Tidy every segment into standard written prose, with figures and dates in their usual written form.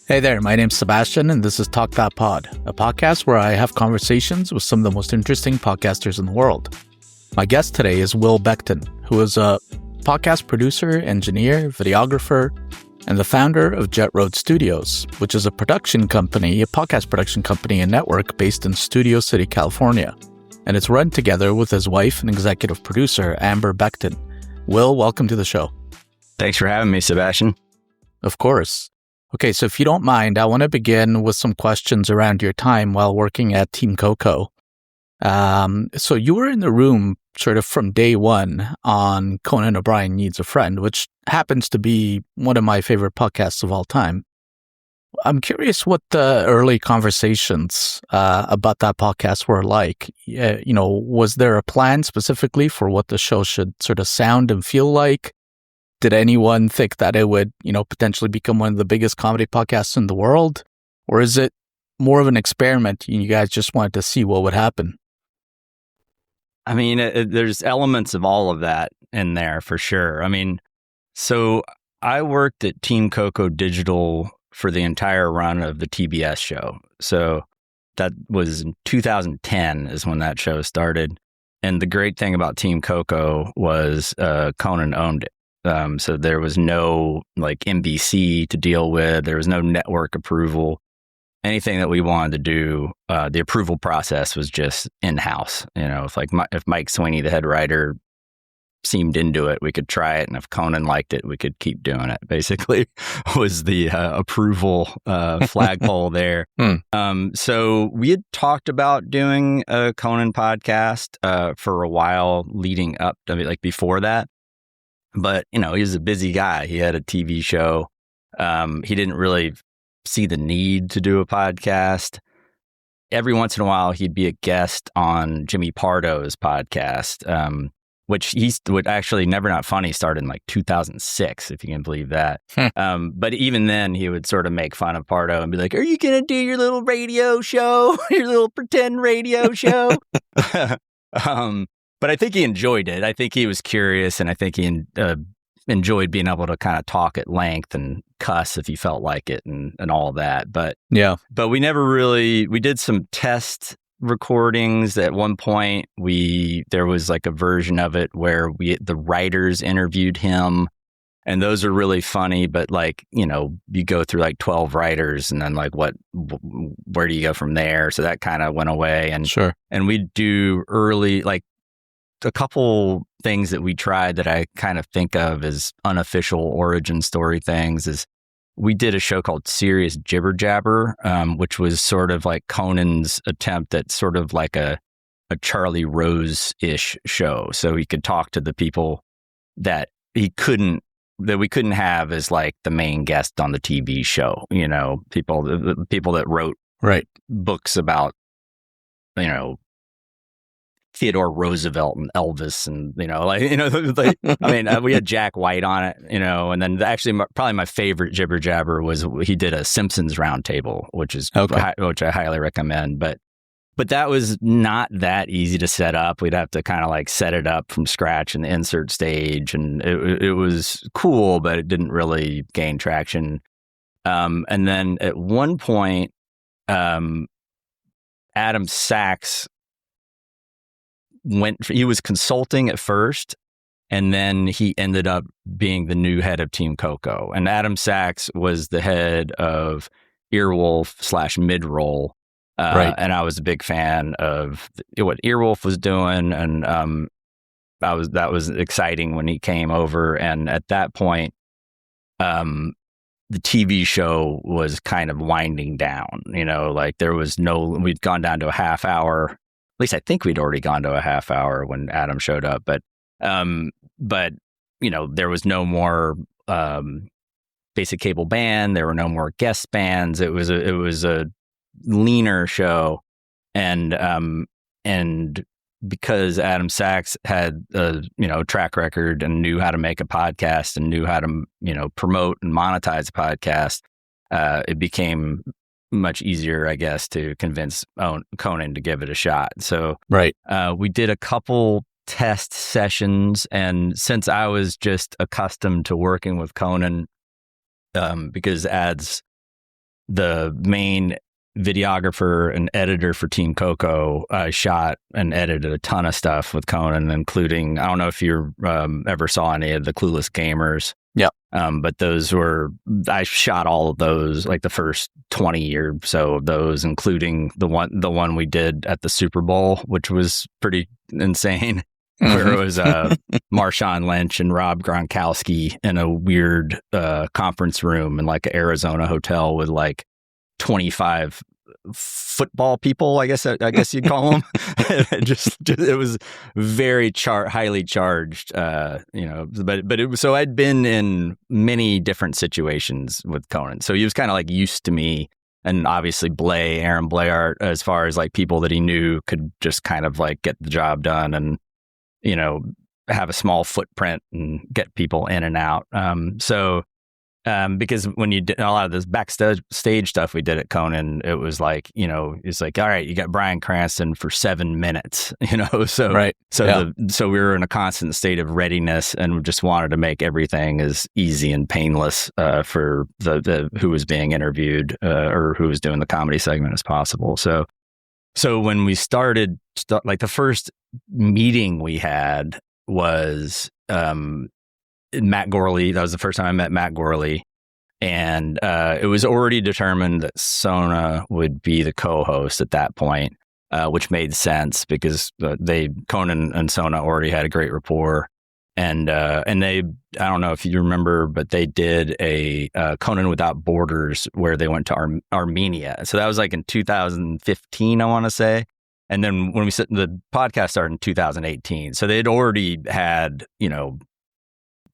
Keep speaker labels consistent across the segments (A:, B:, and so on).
A: Hey there, my name's Sebastian, and this is Talk That Pod, a podcast where I have conversations with some of the most interesting podcasters in the world. My guest today is Will Becton, who is a podcast producer, engineer, videographer, and the founder of Jett Road Studios, which is a production company, a podcast production company and network based in Studio City, California. And it's run together with his wife and executive producer, Amber Becton. Will, welcome to the show.
B: Thanks for having me, Sebastian.
A: Of course. Okay, so if you don't mind, I want to begin with some questions around your time while working at Team Coco. So you were in the room sort of from day one on Conan O'Brien Needs a Friend, which happens to be one of my favorite podcasts of all time. I'm curious what the early conversations about that podcast were like. Was there a plan specifically for what the show should sort of sound and feel like? Did anyone think that it would, potentially become one of the biggest comedy podcasts in the world? Or is it more of an experiment and you guys just wanted to see what would happen?
B: I mean, there's elements of all of that in there for sure. I mean, so I worked at Team Coco Digital for the entire run of the TBS show. So that was in 2010 is when that show started. And the great thing about Team Coco was Conan owned it. So there was no like NBC to deal with. There was no network approval. Anything that we wanted to do, the approval process was just in-house. If Mike Sweeney, the head writer, seemed into it, we could try it. And if Conan liked it, we could keep doing it, basically, was the approval flagpole there. So we had talked about doing a Conan podcast for a while leading up to it, like before that. But, he was a busy guy. He had a TV show. He didn't really see the need to do a podcast. Every once in a while, he'd be a guest on Jimmy Pardo's podcast, which he would actually Never Not Funny started in like 2006, if you can believe that. But even then, he would sort of make fun of Pardo and be like, "Are you going to do your little radio show, your little pretend radio show?" But I think he enjoyed it. I think he was curious, and I think he enjoyed being able to kind of talk at length and cuss if he felt like it and all that. But we never really, we did some test recordings. At one point, there was like a version of it where the writers interviewed him, and those are really funny. But you go through like 12 writers, and then where do you go from there? So that kind of went away. And
A: sure.
B: And we do early, a couple things that we tried that I kind of think of as unofficial origin story things is we did a show called Serious Jibber Jabber, which was sort of like Conan's attempt at sort of like a Charlie Rose-ish show. So he could talk to the people that we couldn't have as like the main guest on the TV show, people that wrote books about, Theodore Roosevelt and Elvis and, we had Jack White on it, and then actually probably my favorite Jibber Jabber was he did a Simpsons roundtable, which I highly recommend. But that was not that easy to set up. We'd have to kind of set it up from scratch in the insert stage. And it was cool, but it didn't really gain traction. And then at one point, Adam Sachs he was consulting at first, and then he ended up being the new head of Team Coco. And Adam Sachs was the head of Earwolf / Midroll. And I was a big fan of what Earwolf was doing. And that was exciting when he came over. And at that point, the TV show was kind of winding down, there was we'd gone down to a half hour. At least I think we'd already gone to a half hour when Adam showed up, but there was no more basic cable band. There were no more guest bands. It was a leaner show, and because Adam Sachs had a track record and knew how to make a podcast and knew how to promote and monetize a podcast, it became much easier, I guess, to convince Conan to give it a shot. So we did a couple test sessions, and since I was just accustomed to working with Conan, because ads the main videographer and editor for Team Coco, I shot and edited a ton of stuff with Conan, including, I don't know if you ever saw any of the Clueless Gamers.
A: Yep.
B: But I shot all of those, like the first 20 or so of those, including the one we did at the Super Bowl, which was pretty insane, where it was Marshawn Lynch and Rob Gronkowski in a weird conference room in like an Arizona hotel with like 25 football people, I guess you'd call them. It was very highly charged, but it was, so I'd been in many different situations with Conan, so he was kind of like used to me, and obviously Aaron Blayart, as far as like people that he knew could just kind of like get the job done and, you know, have a small footprint and get people in and out. Because when you did a lot of this backstage stuff we did at Conan, it was like, you know, it's like, all right, you got Bryan Cranston for 7 minutes, you know, so
A: right.
B: So we were in a constant state of readiness, and just wanted to make everything as easy and painless for the who was being interviewed or who was doing the comedy segment as possible. So when we started, like the first meeting we had was Matt Gourley. That was the first time I met Matt Gourley, and it was already determined that Sona would be the co-host at that point, which made sense because Conan and Sona already had a great rapport, and they, I don't know if you remember, but they did a Conan Without Borders where they went to Armenia. So that was like in 2015, I want to say. And then when the podcast started in 2018, so they'd already had, you know,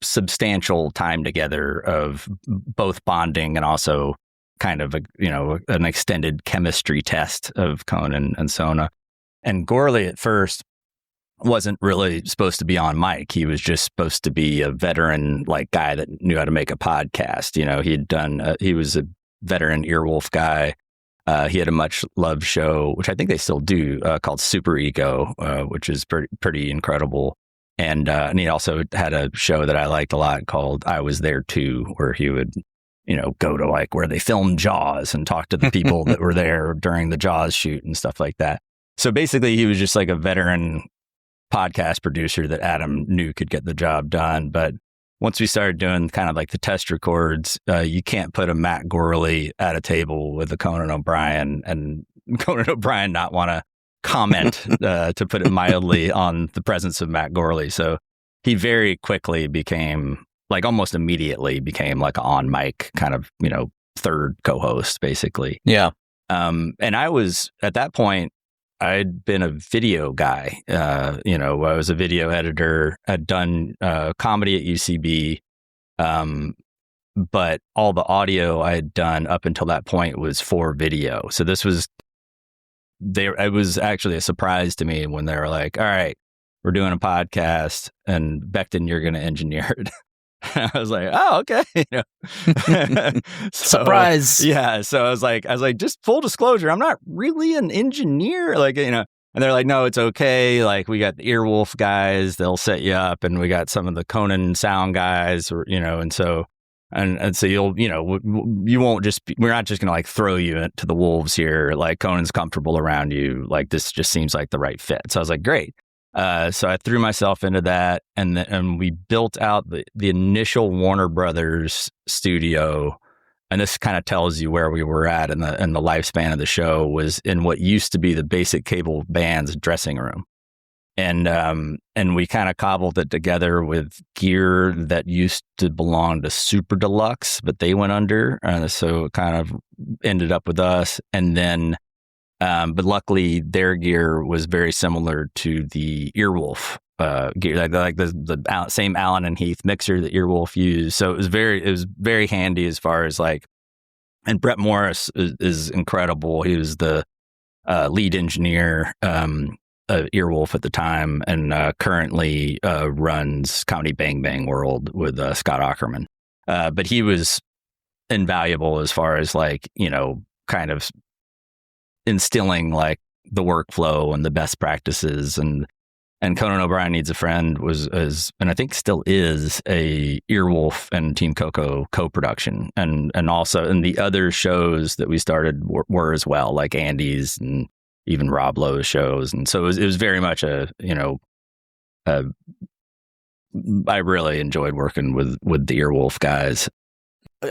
B: substantial time together of both bonding and also kind of an extended chemistry test of Conan and Sona. And Gourley at first wasn't really supposed to be on mic. He was just supposed to be a veteran, like, guy that knew how to make a podcast. You know, he was a veteran Earwolf guy. He had a much loved show, which I think they still do, called Super Ego, which is pretty incredible. And he also had a show that I liked a lot called I Was There Too, where he would, you know, go to like where they filmed Jaws and talk to the people that were there during the Jaws shoot and stuff like that. So basically he was just like a veteran podcast producer that Adam knew could get the job done. But once we started doing kind of like the test records, you can't put a Matt Gourley at a table with a Conan O'Brien and Conan O'Brien not want to comment, to put it mildly, on the presence of Matt Gourley. So he very quickly almost immediately became like an on mic kind of, you know, third co-host basically.
A: Yeah.
B: And I was, at that point, I'd been a video guy. You know, I was a video editor. I'd done comedy at UCB. But all the audio I had done up until that point was for video. So it was actually a surprise to me when they were like, all right, we're doing a podcast and Becton, you're going to engineer it. I was like, oh, okay. You know?
A: Surprise.
B: Yeah. So I was like, just full disclosure, I'm not really an engineer. Like, you know, and they're like, no, it's okay. Like, we got the Earwolf guys, they'll set you up. And we got some of the Conan sound guys, or, you know, and so you'll, you know, you won't we're not just going to like throw you to the wolves here. Like, Conan's comfortable around you. Like, this just seems like the right fit. So I was like, great. So I threw myself into that, and we built out the initial Warner Brothers studio. And this kind of tells you where we were at in the lifespan of the show, was in what used to be the Basic Cable Band's dressing room. And we kind of cobbled it together with gear that used to belong to Super Deluxe, but they went under. So it kind of ended up with us. And then, but luckily their gear was very similar to the Earwolf gear, like the same Allen and Heath mixer that Earwolf used. So it was very handy as far as like, and Brett Morris is incredible. He was the lead engineer, Earwolf at the time, and currently runs Comedy Bang Bang World with Scott Aukerman. But he was invaluable as far as like, you know, kind of instilling like the workflow and the best practices. And And Conan O'Brien Needs a Friend and I think still is, a Earwolf and Team Coco co-production. And also, and the other shows that we started were as well, like Andy's and even Rob Lowe's shows. And so it was very much I really enjoyed working with the Earwolf guys.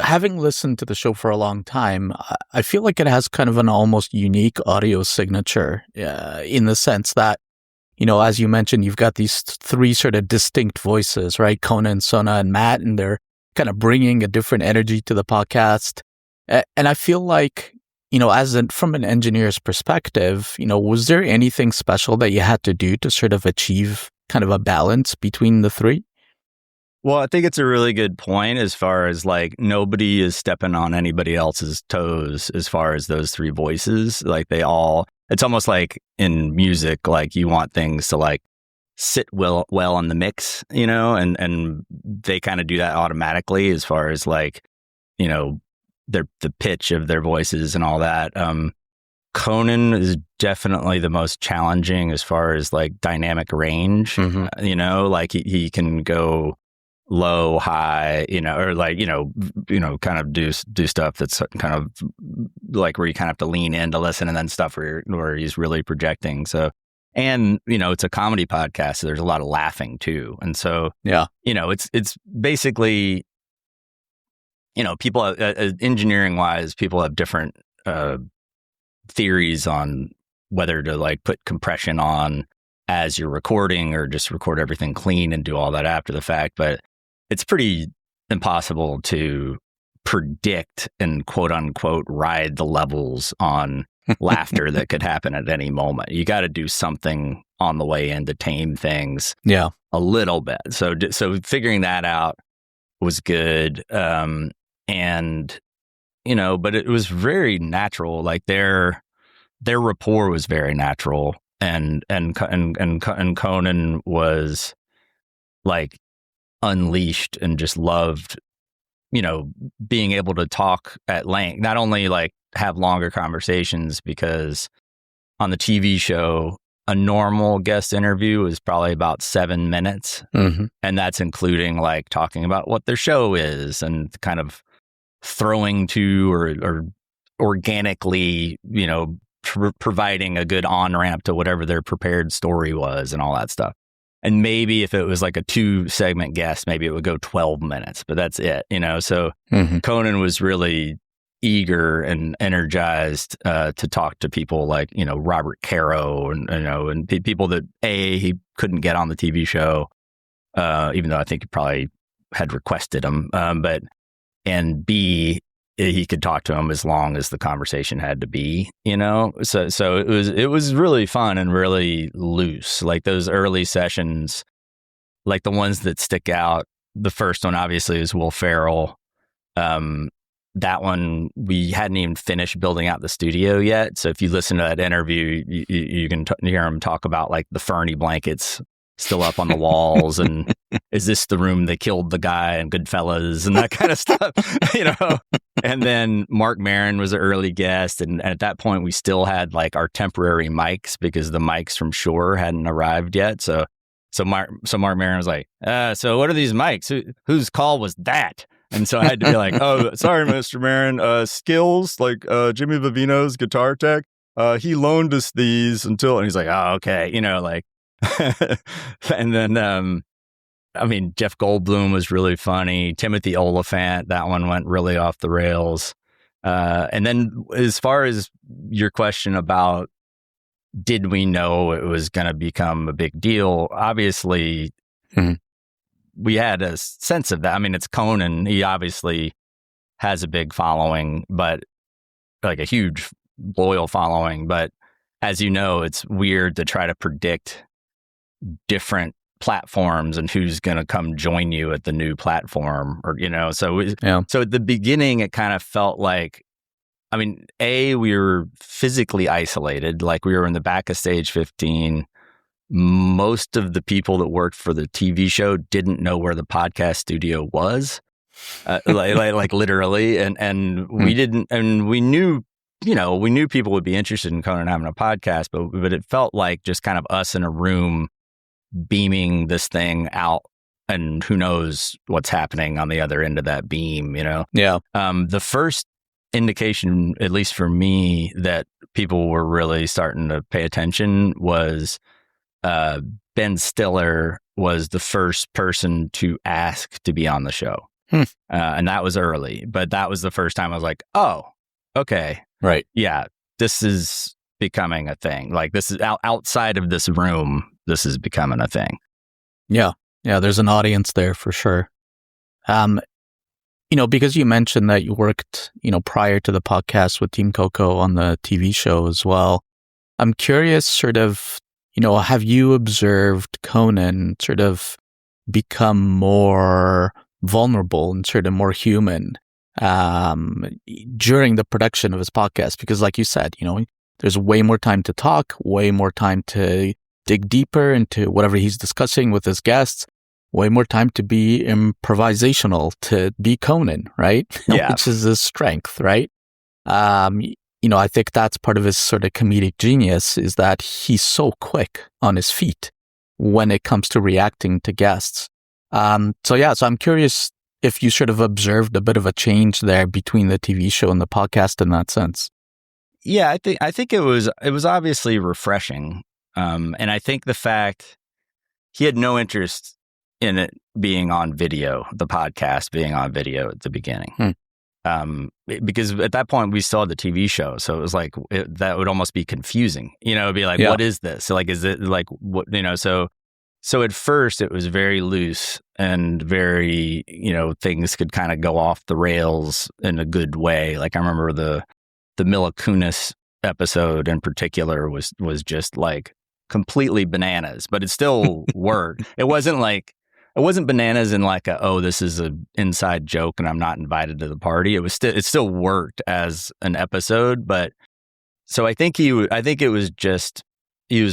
A: Having listened to the show for a long time, I feel like it has kind of an almost unique audio signature in the sense that, as you mentioned, you've got these three sort of distinct voices, right? Conan, Sona, and Matt, and they're kind of bringing a different energy to the podcast. And I feel like, from an engineer's perspective, was there anything special that you had to do to sort of achieve kind of a balance between the three?
B: Well, I think it's a really good point as far as like nobody is stepping on anybody else's toes as far as those three voices. Like it's almost like in music, like you want things to like sit well in the mix, and they kind of do that automatically as far as like, the pitch of their voices and all that. Conan is definitely the most challenging as far as like dynamic range, like he can go low, high, or like, kind of do stuff that's kind of like where you kind of have to lean in to listen, and then stuff where he's really projecting. So, and, it's a comedy podcast, so there's a lot of laughing too. And so,
A: yeah,
B: it's basically, people, engineering wise, people have different theories on whether to like put compression on as you're recording or just record everything clean and do all that after the fact. But it's pretty impossible to predict and quote unquote ride the levels on laughter that could happen at any moment. You got to do something on the way in to tame things a little bit. So figuring that out was good. And, but it was very natural. Like their rapport was very natural. And Conan was like unleashed and just loved, being able to talk at length, not only like have longer conversations, because on the TV show, a normal guest interview is probably about 7 minutes.
A: Mm-hmm.
B: And that's including like talking about what their show is and kind of throwing to or organically, providing a good on-ramp to whatever their prepared story was and all that stuff. And maybe if it was like a 2-segment guest, maybe it would go 12 minutes, but that's it, So Conan was really eager and energized to talk to people like, Robert Caro and people that he couldn't get on the TV show, even though I think he probably had requested them, and B, he could talk to him as long as the conversation had to be, So it was really fun and really loose. Like those early sessions, like the ones that stick out. The first one obviously is Will Ferrell. That one we hadn't even finished building out the studio yet. So if you listen to that interview, you can hear him talk about like the Fernie blankets still up on the walls, and is this the room they killed the guy in Goodfellas and that kind of stuff, And then Marc Maron was an early guest, and at that point we still had like our temporary mics because the mics from Shure hadn't arrived yet. So Marc Maron was like, so what are these mics? Whose call was that? And so I had to be like, oh, sorry, Mr. Maron, Skills, like Jimmy Vivino's guitar tech, he loaned us these and he's like, oh, okay, like. And then, Jeff Goldblum was really funny. Timothy Olyphant, that one went really off the rails. And then as far as your question about did we know it was going to become a big deal, obviously we had a sense of that. It's Conan. He obviously has a big following, but like a huge loyal following. But as you know, it's weird to try to predict different platforms and who's going to come join you at the new platform, or so at the beginning it kind of felt like, we were physically isolated, like we were in the back of stage 15. Most of the people that worked for the TV show didn't know where the podcast studio was, like literally, and we didn't, and we knew people would be interested in Conan having a podcast, but it felt like just kind of us in a room beaming this thing out, and who knows what's happening on the other end of that beam, you know?
A: Yeah.
B: The first indication, at least for me, that people were really starting to pay attention was Ben Stiller was the first person to ask to be on the show. And that was early, but that was the first time I was like, oh, okay.
A: Right.
B: Yeah, this is becoming a thing. Like, this is outside of this room, this is becoming a thing.
A: Yeah. Yeah, there's an audience there for sure. You know, because you mentioned that you worked, you know, prior to the podcast with Team Coco on the TV show as well. I'm curious, sort of, you know, have you observed Conan sort of become more vulnerable and sort of more human during the production of his podcast? Because like you said, you know, there's way more time to talk, way more time to dig deeper into whatever he's discussing with his guests, way more time to be improvisational, to be Conan, right?
B: Yeah.
A: Which is his strength, right? You know, I think that's part of his sort of comedic genius, is that he's so quick on his feet when it comes to reacting to guests. So I'm curious if you sort of observed a bit of a change there between the TV show and the podcast in that sense.
B: Yeah, I think it was obviously refreshing. And I think the fact he had no interest in it being on video, the podcast being on video at the beginning. Because at that point we still had the TV show. So it was like, that would almost be confusing, you know, it'd be like, what is this? So like, is it like, what, you know, so at first it was very loose and very, you know, things could kind of go off the rails in a good way. Like I remember the Mila Kunis episode in particular was just like completely bananas, but it still worked. It wasn't bananas in like this is an inside joke and I'm not invited to the party. It still worked as an episode, but so I think he was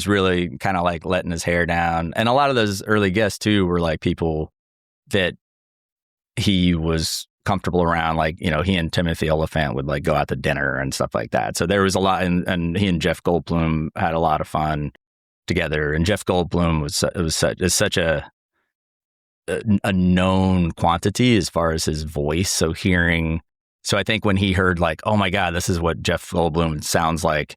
B: really kind of like letting his hair down. And a lot of those early guests too were like people that he was comfortable around, like, you know, he and Timothy Olyphant would like go out to dinner and stuff like that. So there was a lot, and he and Jeff Goldblum had a lot of fun together. And Jeff Goldblum is such a known quantity as far as his voice. So I think when he heard like, oh my God, this is what Jeff Goldblum sounds like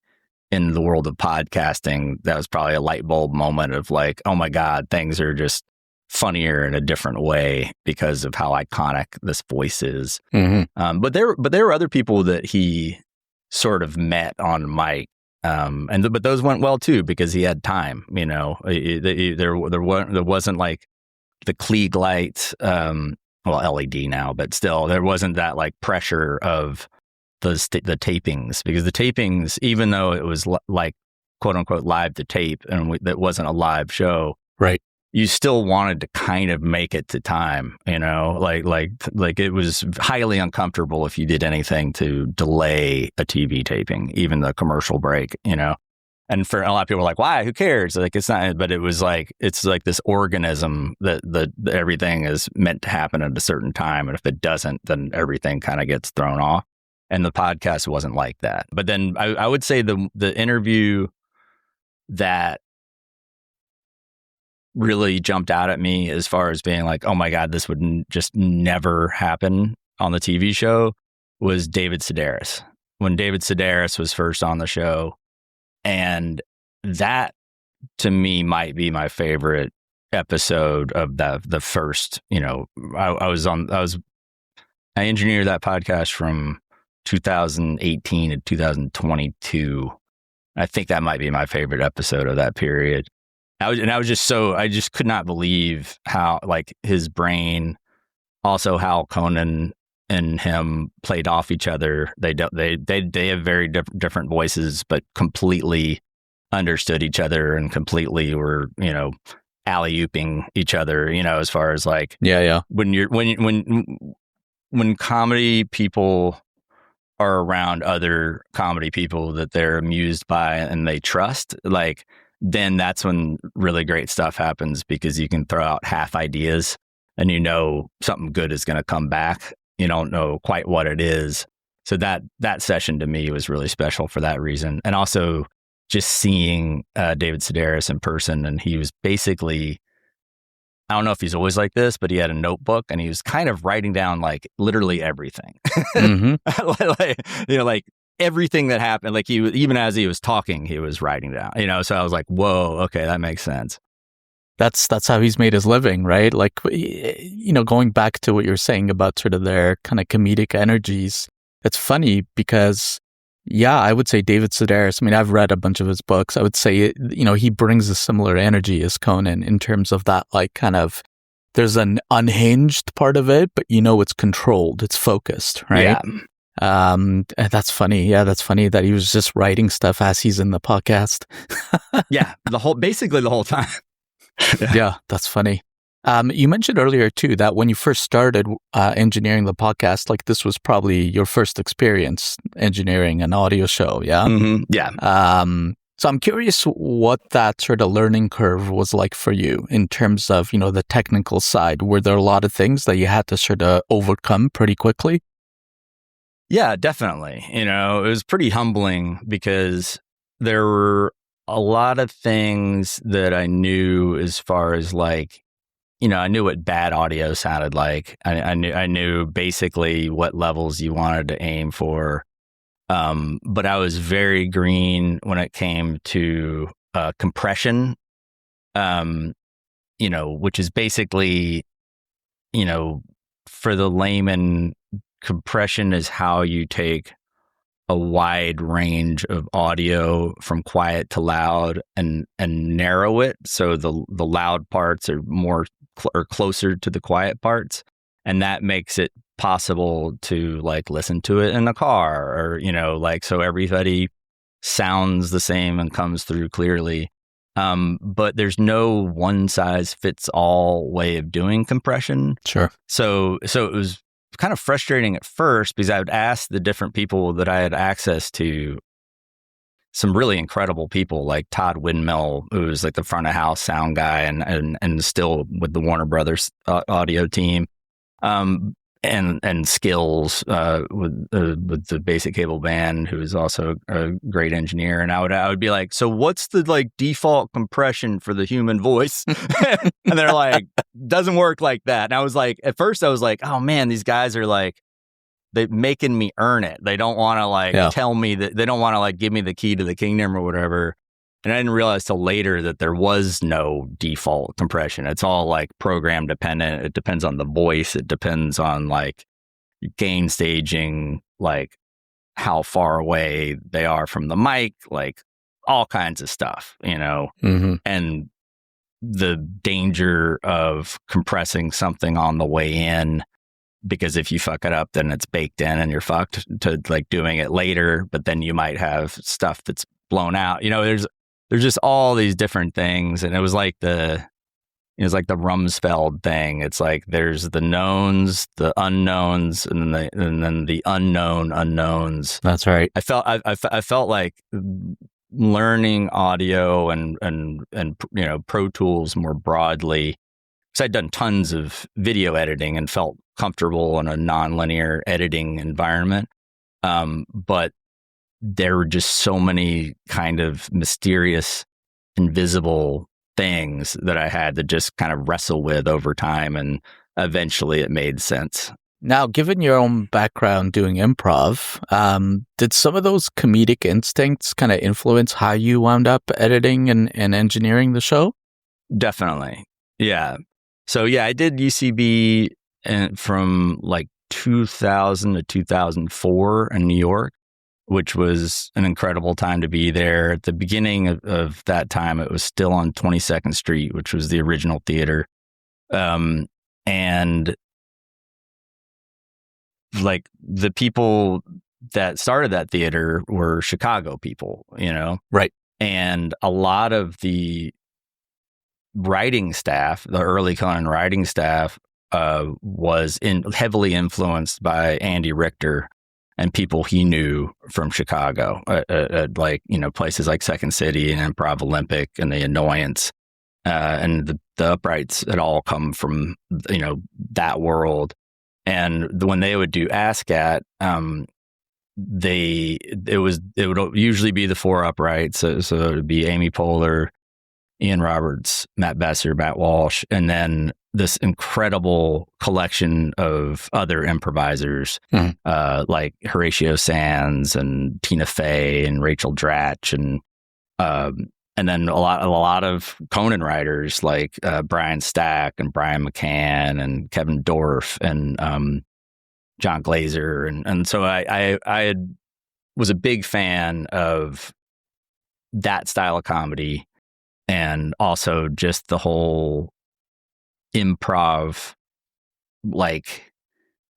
B: in the world of podcasting, that was probably a light bulb moment of like, oh my God, things are just funnier in a different way because of how iconic this voice is. But there were other people that he sort of met on mic. But those went well too, because he had time, you know. There wasn't like the Klieg lights, LED now, but still there wasn't that like pressure of the tapings, because the tapings, even though it was like quote unquote live to tape and that wasn't a live show,
A: right?
B: You still wanted to kind of make it to time, you know, like it was highly uncomfortable if you did anything to delay a TV taping, even the commercial break, you know. And for a lot of people, like, why? Who cares? Like, it's not. But it was like, it's like this organism that everything is meant to happen at a certain time, and if it doesn't, then everything kind of gets thrown off. And the podcast wasn't like that. But then I would say the interview that really jumped out at me as far as being like, oh my God, this would just never happen on the TV show, was David Sedaris. When David Sedaris was first on the show. And that, to me, might be my favorite episode of the first, you know, I engineered that podcast from 2018 to 2022. I think that might be my favorite episode of that period. I just could not believe how, like, his brain, also how Conan and him played off each other. They have very different voices, but completely understood each other and completely were, you know, alley-ooping each other, you know, as far as like, when comedy people are around other comedy people that they're amused by and they trust, like, then that's when really great stuff happens, because you can throw out half ideas and you know something good is going to come back. You don't know quite what it is. So that session to me was really special for that reason. And also just seeing David Sedaris in person. And he was basically, I don't know if he's always like this, but he had a notebook and he was kind of writing down like literally everything. Like everything that happened. Like even as he was talking, he was writing down, so I was like, whoa, okay, that makes sense.
A: That's how he's made his living, right? Like, going back to what you're saying about sort of their kind of comedic energies, it's funny because, yeah, I would say David Sedaris, I mean, I've read a bunch of his books. I would say, he brings a similar energy as Conan in terms of that, like, kind of, there's an unhinged part of it, but it's controlled, it's focused, right?
B: Yeah.
A: That's funny. Yeah, that's funny that he was just writing stuff as he's in the podcast.
B: Yeah, basically the whole time.
A: Yeah, that's funny. You mentioned earlier too that when you first started engineering the podcast, like this was probably your first experience engineering an audio show. Yeah.
B: Mm-hmm. Yeah.
A: So I'm curious what that sort of learning curve was like for you in terms of, the technical side. Were there a lot of things that you had to sort of overcome pretty quickly?
B: Yeah, definitely. It was pretty humbling because there were a lot of things that I knew as far as like, I knew what bad audio sounded like. I knew basically what levels you wanted to aim for. But I was very green when it came to compression, which is basically, for the layman, compression is how you take a wide range of audio from quiet to loud and narrow it so the loud parts are more or closer to the quiet parts, and that makes it possible to like listen to it in a car or so everybody sounds the same and comes through clearly. But there's no one size fits all way of doing compression.
A: Sure.
B: So it was kind of frustrating at first because I would ask the different people that I had access to, some really incredible people like Todd Windmill, who was like the front of house sound guy and still with the Warner Brothers audio team, and Skills with the Basic Cable Band, who is also a great engineer. And I would be like, so what's the like default compression for the human voice? And they're like, doesn't work like that. And I was like, at first I was like, oh man, these guys are like, they're making me earn it. They don't want to tell me that, they don't want to like give me the key to the kingdom or whatever. And I didn't realize till later that there was no default compression. It's all like program dependent. It depends on the voice. It depends on like gain staging, like how far away they are from the mic, like all kinds of stuff,
A: Mm-hmm.
B: and the danger of compressing something on the way in, because if you fuck it up, then it's baked in and you're fucked, to like doing it later, but then you might have stuff that's blown out. There's just all these different things. And it was like the Rumsfeld thing. It's like there's the knowns, the unknowns, and then the unknown unknowns.
A: That's right.
B: I felt like learning audio and Pro Tools more broadly, because I'd done tons of video editing and felt comfortable in a nonlinear editing environment. But there were just so many kind of mysterious, invisible things that I had to just kind of wrestle with over time, and eventually it made sense.
A: Now, given your own background doing improv, did some of those comedic instincts kind of influence how you wound up editing and engineering the show?
B: Definitely. Yeah. So yeah, I did UCB from like 2000 to 2004 in New York, which was an incredible time to be there. At the beginning of that time, it was still on 22nd Street, which was the original theater. And like the people that started that theater were Chicago people,
A: Right.
B: And a lot of the writing staff, the early Conan writing staff, was heavily influenced by Andy Richter and people he knew from Chicago, at places like Second City and Improv Olympic and The Annoyance, and the Uprights had all come from that world. And when they would do ASCAT, it would usually be the four uprights. So it would be Amy Poehler, Ian Roberts, Matt Besser, Matt Walsh, and then this incredible collection of other improvisers, like Horatio Sands and Tina Fey and Rachel Dratch, and then a lot of Conan writers like Brian Stack and Brian McCann and Kevin Dorff and John Glazer, and so I was a big fan of that style of comedy, and also just the whole improv like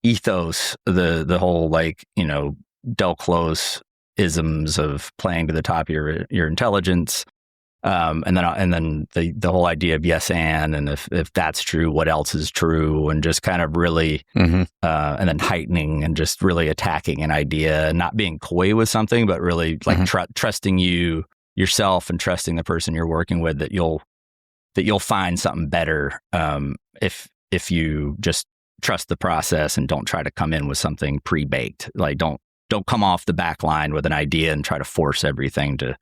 B: ethos, the whole like, you know, Del Close isms of playing to the top of your intelligence, and then the whole idea of yes and if that's true, what else is true, and just kind of really and then heightening and just really attacking an idea and not being coy with something, but really like trusting yourself and trusting the person you're working with that you'll find something better if you just trust the process and don't try to come in with something pre-baked. Like don't come off the back line with an idea and try to force everything to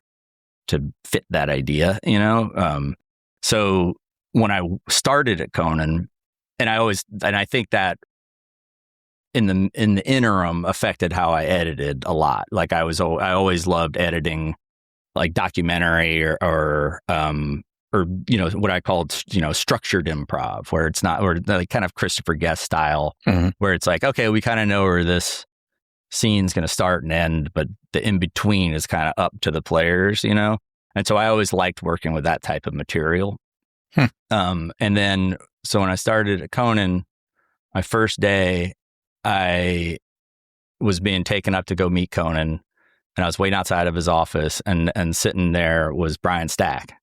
B: fit that idea, you know? So when I started at Conan, and I think that in the interim affected how I edited a lot. Like I always loved editing like documentary or you know, what I called, you know, structured improv, where it's not, or like kind of Christopher Guest style, where it's like, okay, we kind of know where this scene's going to start and end, but the in between is kind of up to the players, you know? And so I always liked working with that type of material. And then, so when I started at Conan, my first day, I was being taken up to go meet Conan, and I was waiting outside of his office, and sitting there was Brian Stack,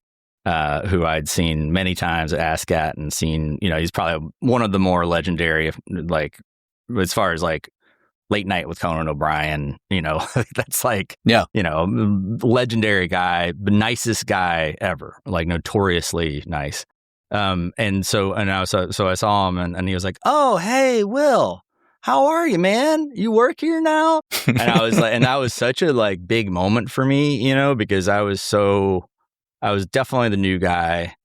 B: who I'd seen many times at ASCAT and seen, you know, he's probably one of the more legendary, like, as far as like Late Night with Conan O'Brien, you know, that's like, you know, legendary guy, the nicest guy ever, like notoriously nice. And so I saw him and he was like, "Oh, hey, Will, how are you, man? You work here now?" And I was like, and that was such a like big moment for me, you know, because I was definitely the new guy.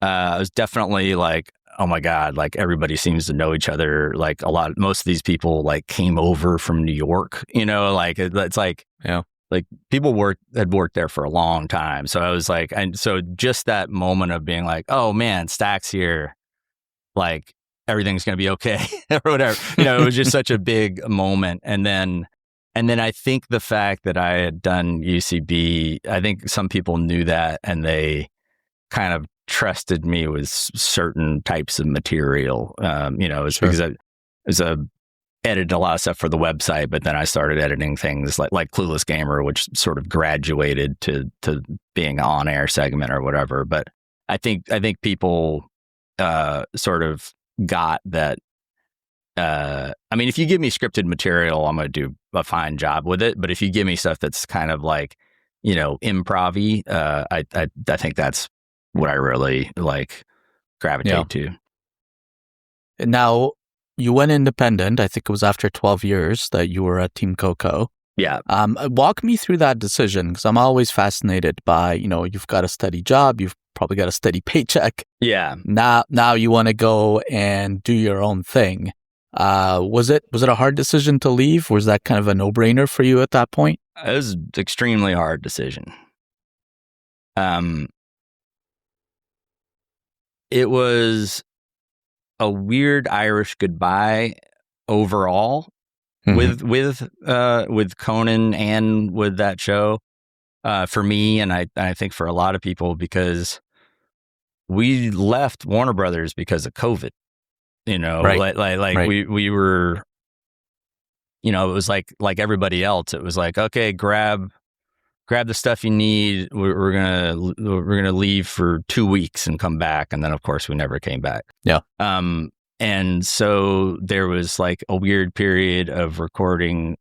B: I was definitely like, oh my God, like everybody seems to know each other. Like most of these people like came over from New York, you know, like it's like, like people had worked there for a long time. So I was like, and so just that moment of being like, oh man, Stack's here, like everything's going to be okay or whatever, you know, it was just such a big moment. And then I think the fact that I had done UCB, I think some people knew that and they kind of trusted me with certain types of material. You know, it's because I edited a lot of stuff for the website, but then I started editing things like Clueless Gamer, which sort of graduated to being an on-air segment or whatever. But I think people sort of got that. I mean, if you give me scripted material, I'm going to do a fine job with it. But if you give me stuff that's kind of like, you know, improv-y, I think that's what I really like gravitate to.
A: Now, you went independent. I think it was after 12 years that you were at Team Coco.
B: Yeah.
A: Walk me through that decision, because I'm always fascinated by, you know, you've got a steady job, you've probably got a steady paycheck.
B: Yeah.
A: Now you want to go and do your own thing. Was it a hard decision to leave? Was that kind of a no-brainer for you at that point?
B: It was an extremely hard decision. It was a weird Irish goodbye overall with Conan and with that show for me, and I think for a lot of people, because we left Warner Brothers because of COVID. You know,
A: right.
B: Like we were, you know, it was like everybody else. It was like, okay, grab the stuff you need. We're gonna leave for 2 weeks and come back, and then of course we never came back.
A: Yeah.
B: And so there was like a weird period of recording,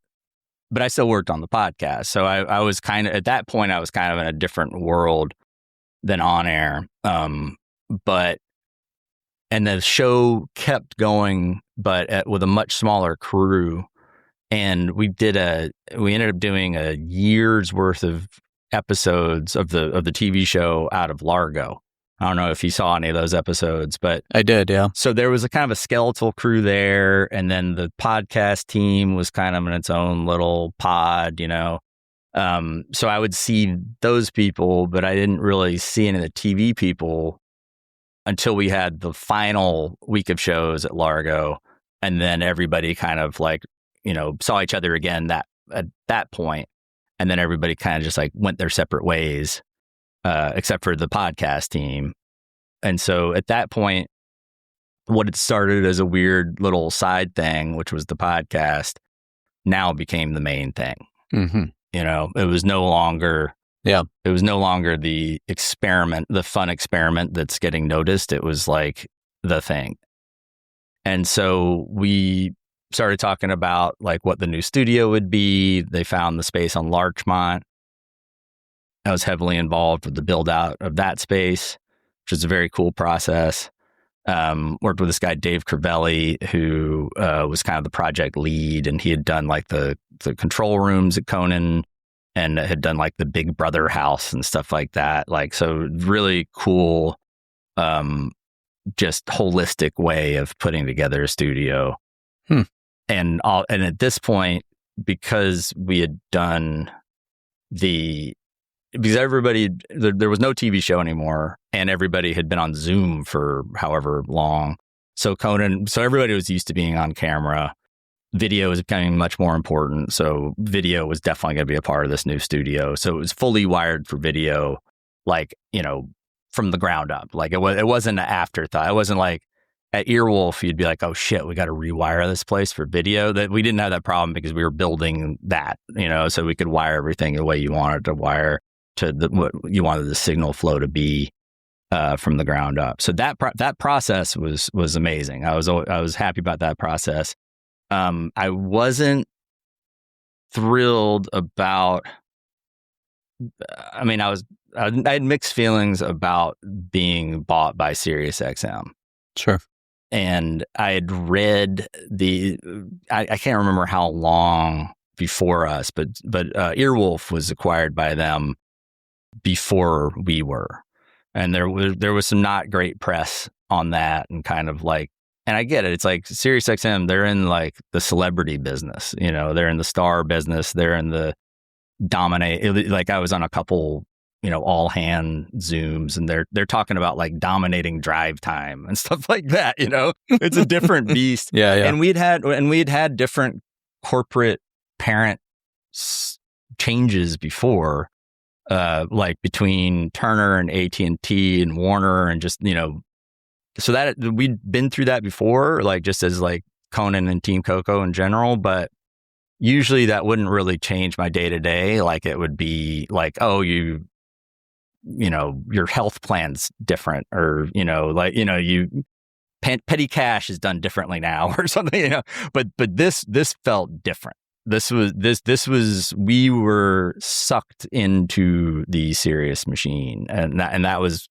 B: but I still worked on the podcast. So I was kind of, at that point, I was kind of in a different world than on air. And the show kept going, but with a much smaller crew. And we ended up doing a year's worth of episodes of the TV show out of Largo. I don't know if you saw any of those episodes, but
A: I did, yeah.
B: So there was a kind of a skeletal crew there, and then the podcast team was kind of in its own little pod, So I would see those people, but I didn't really see any of the TV people until we had the final week of shows at Largo, and then everybody kind of like, saw each other again at that point, and then everybody kind of just like went their separate ways, except for the podcast team. And so at that point, what had started as a weird little side thing, which was the podcast, now became the main thing.
A: Mm-hmm.
B: It was no longer the experiment, the fun experiment that's getting noticed. It was like the thing. And so we started talking about like what the new studio would be. They found the space on Larchmont. I was heavily involved with the build out of that space, which was a very cool process. Worked with this guy, Dave Crivelli, who was kind of the project lead, and he had done like the control rooms at Conan and had done like the Big Brother house and stuff like that. Like, so really cool, just holistic way of putting together a studio. And at this point, because we had done because everybody, there was no TV show anymore, and everybody had been on Zoom for however long. So everybody was used to being on camera. Video was becoming much more important. So video was definitely going to be a part of this new studio. So it was fully wired for video, like, from the ground up. Like it wasn't an afterthought. It wasn't like at Earwolf, you'd be like, oh shit, we got to rewire this place for video. That we didn't have that problem because we were building that, so we could wire everything the way you wanted to wire to what you wanted the signal flow to be from the ground up. So that process was amazing. I was happy about that process. I wasn't thrilled about. I mean, I had mixed feelings about being bought by SiriusXM.
A: Sure.
B: And I had read I can't remember how long before us, but Earwolf was acquired by them before we were. And there was some not great press on that, and kind of like, and I get it. It's like SiriusXM, they're in like the celebrity business, they're in the star business, they're in the dominate. Like I was on a couple, all hand Zooms, and they're talking about like dominating drive time and stuff like that. It's a different beast.
A: Yeah.
B: And we'd had different corporate parent changes before, like between Turner and AT&T and Warner, and just, so that we'd been through that before, like just as like Conan and Team Coco in general, but usually that wouldn't really change my day to day. Like it would be like, oh, your health plan's different, or, petty cash is done differently now or something, but this felt different. This was, we were sucked into the Sirius machine, and that was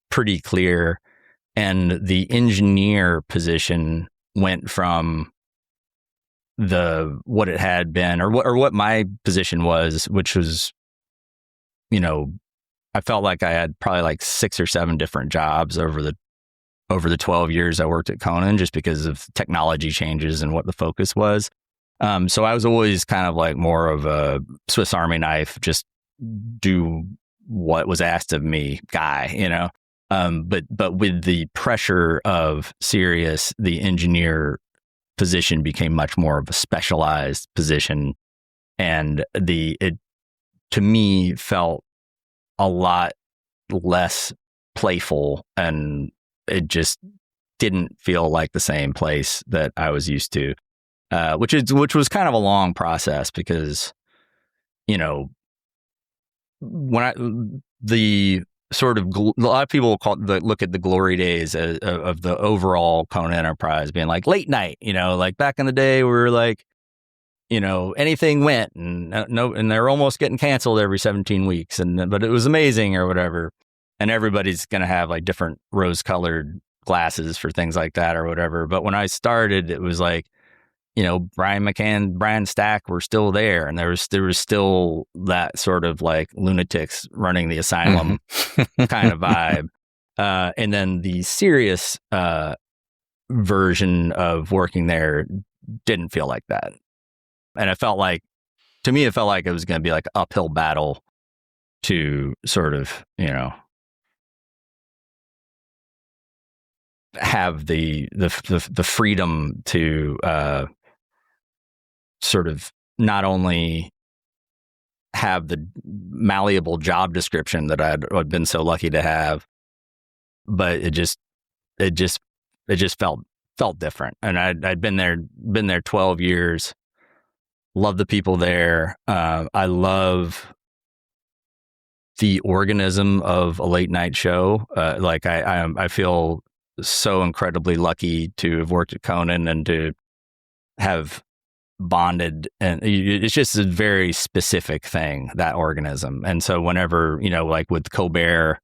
B: pretty clear. And the engineer position went from what it had been, or what my position was, which was, I felt like I had probably like 6 or 7 different jobs over the 12 years I worked at Conan, just because of technology changes and what the focus was. So I was always kind of like more of a Swiss Army knife, just do what was asked of me guy, but with the pressure of Sirius, the engineer position became much more of a specialized position, and it to me felt a lot less playful, and it just didn't feel like the same place that I was used to. Which was kind of a long process, because, when the sort of a lot of people look at the glory days of the overall Conan enterprise being like late night, like back in the day we were like, anything went, and and they're almost getting canceled every 17 weeks, but it was amazing or whatever, and everybody's gonna have like different rose-colored glasses for things like that or whatever. But when I started, it was like, Brian McCann, Brian Stack were still there, and there was still that sort of like lunatics running the asylum kind of vibe. And then the serious version of working there didn't feel like that. And to me, it felt like it was going to be like an uphill battle to sort of, have the freedom to sort of not only have the malleable job description that I'd been so lucky to have, but it just felt different. And I'd been there 12 years. Love the people there. I love the organism of a late night show. I feel so incredibly lucky to have worked at Conan and to have bonded, and it's just a very specific thing, that organism. And so whenever, like with Colbert,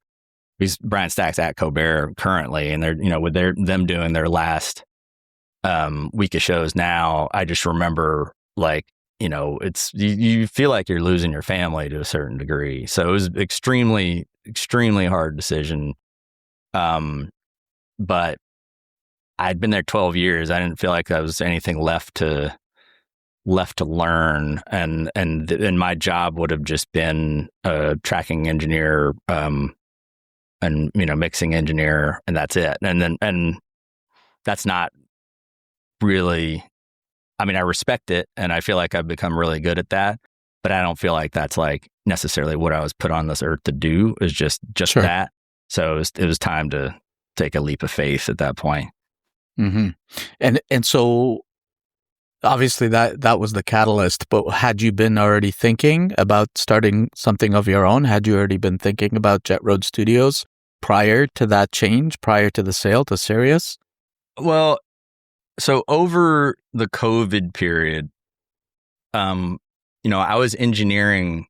B: because Brian Stack's at Colbert currently, and they're, with them doing their last week of shows now, I just remember like, it's, you feel like you're losing your family to a certain degree. So it was extremely, extremely hard decision. But I'd been there 12 years. I didn't feel like there was anything left to learn. And my job would have just been a tracking engineer, and, mixing engineer, and that's it. And that's not really, I mean, I respect it, and I feel like I've become really good at that, but I don't feel like that's like necessarily what I was put on this earth to do, is just sure. That. So it was time to take a leap of faith at that point.
A: Mm-hmm. And so obviously that was the catalyst, but had you been already thinking about starting something of your own? Had you already been thinking about Jett Road Studios prior to that change, prior to the sale to Sirius?
B: Well, so over the COVID period, I was engineering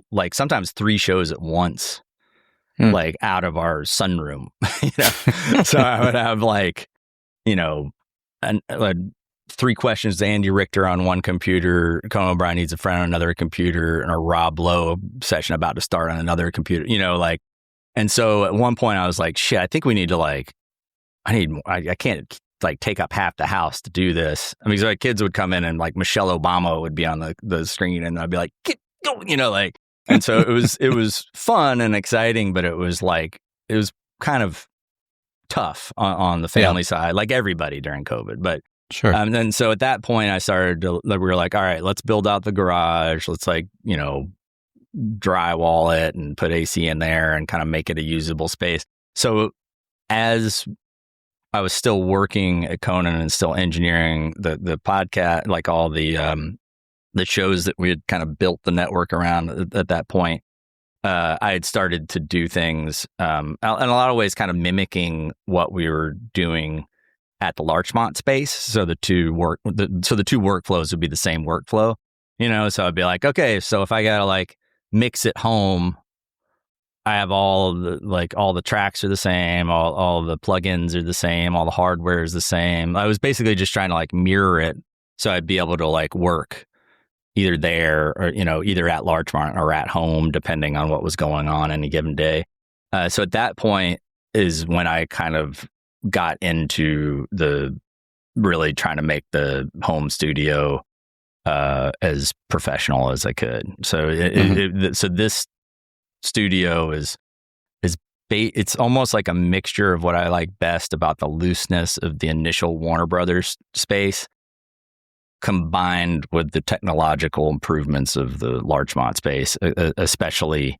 B: like sometimes 3 shows at once. Like out of our sunroom, So I would have like, 3 questions to Andy Richter on one computer, Conan O'Brien Needs a friend on another computer, and a Rob Lowe session about to start on another computer, and so at one point I was like, shit, I think we need to I can't like take up half the house to do this. I mean, so kids would come in and like Michelle Obama would be on the screen, and I'd be like, and so it was fun and exciting, but it was kind of tough on the family side, like everybody during COVID. But
A: sure.
B: And then so at that point, we were like, all right, let's build out the garage. Let's drywall it and put AC in there and kind of make it a usable space. So as I was still working at Conan and still engineering the podcast, like all the shows that we had kind of built the network around at that point, I had started to do things in a lot of ways kind of mimicking what we were doing at the Larchmont space. So the two workflows would be the same workflow, so I'd be like, okay, so if I got to mix at home, I have all the tracks are the same, all the plugins are the same, all the hardware is the same. I was basically just trying to mirror it so I'd be able to work either there or, either at Larchmont or at home, depending on what was going on any given day. So at that point is when I kind of got into the really trying to make the home studio as professional as I could. So so this studio it's almost like a mixture of what I like best about the looseness of the initial Warner Brothers space, combined with the technological improvements of the Larchmont space, especially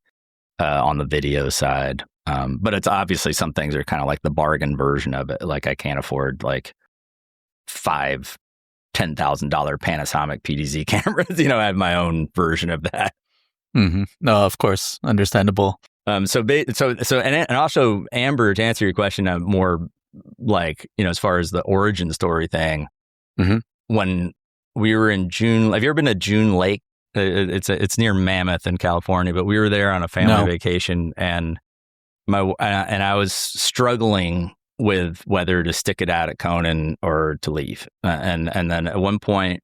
B: on the video side. But it's obviously some things are kind of like the bargain version of it. Like I can't afford $5,000, $10,000 Panasonic PDZ cameras. I have my own version of that.
A: Mm-hmm. No, of course, understandable.
B: And also, Amber, to answer your question, more as far as the origin story thing.
A: Mm-hmm.
B: When we were in June. Have you ever been to June Lake? It's near Mammoth in California, but we were there on a family vacation, and I was struggling with whether to stick it out at Conan or to leave. And then at one point,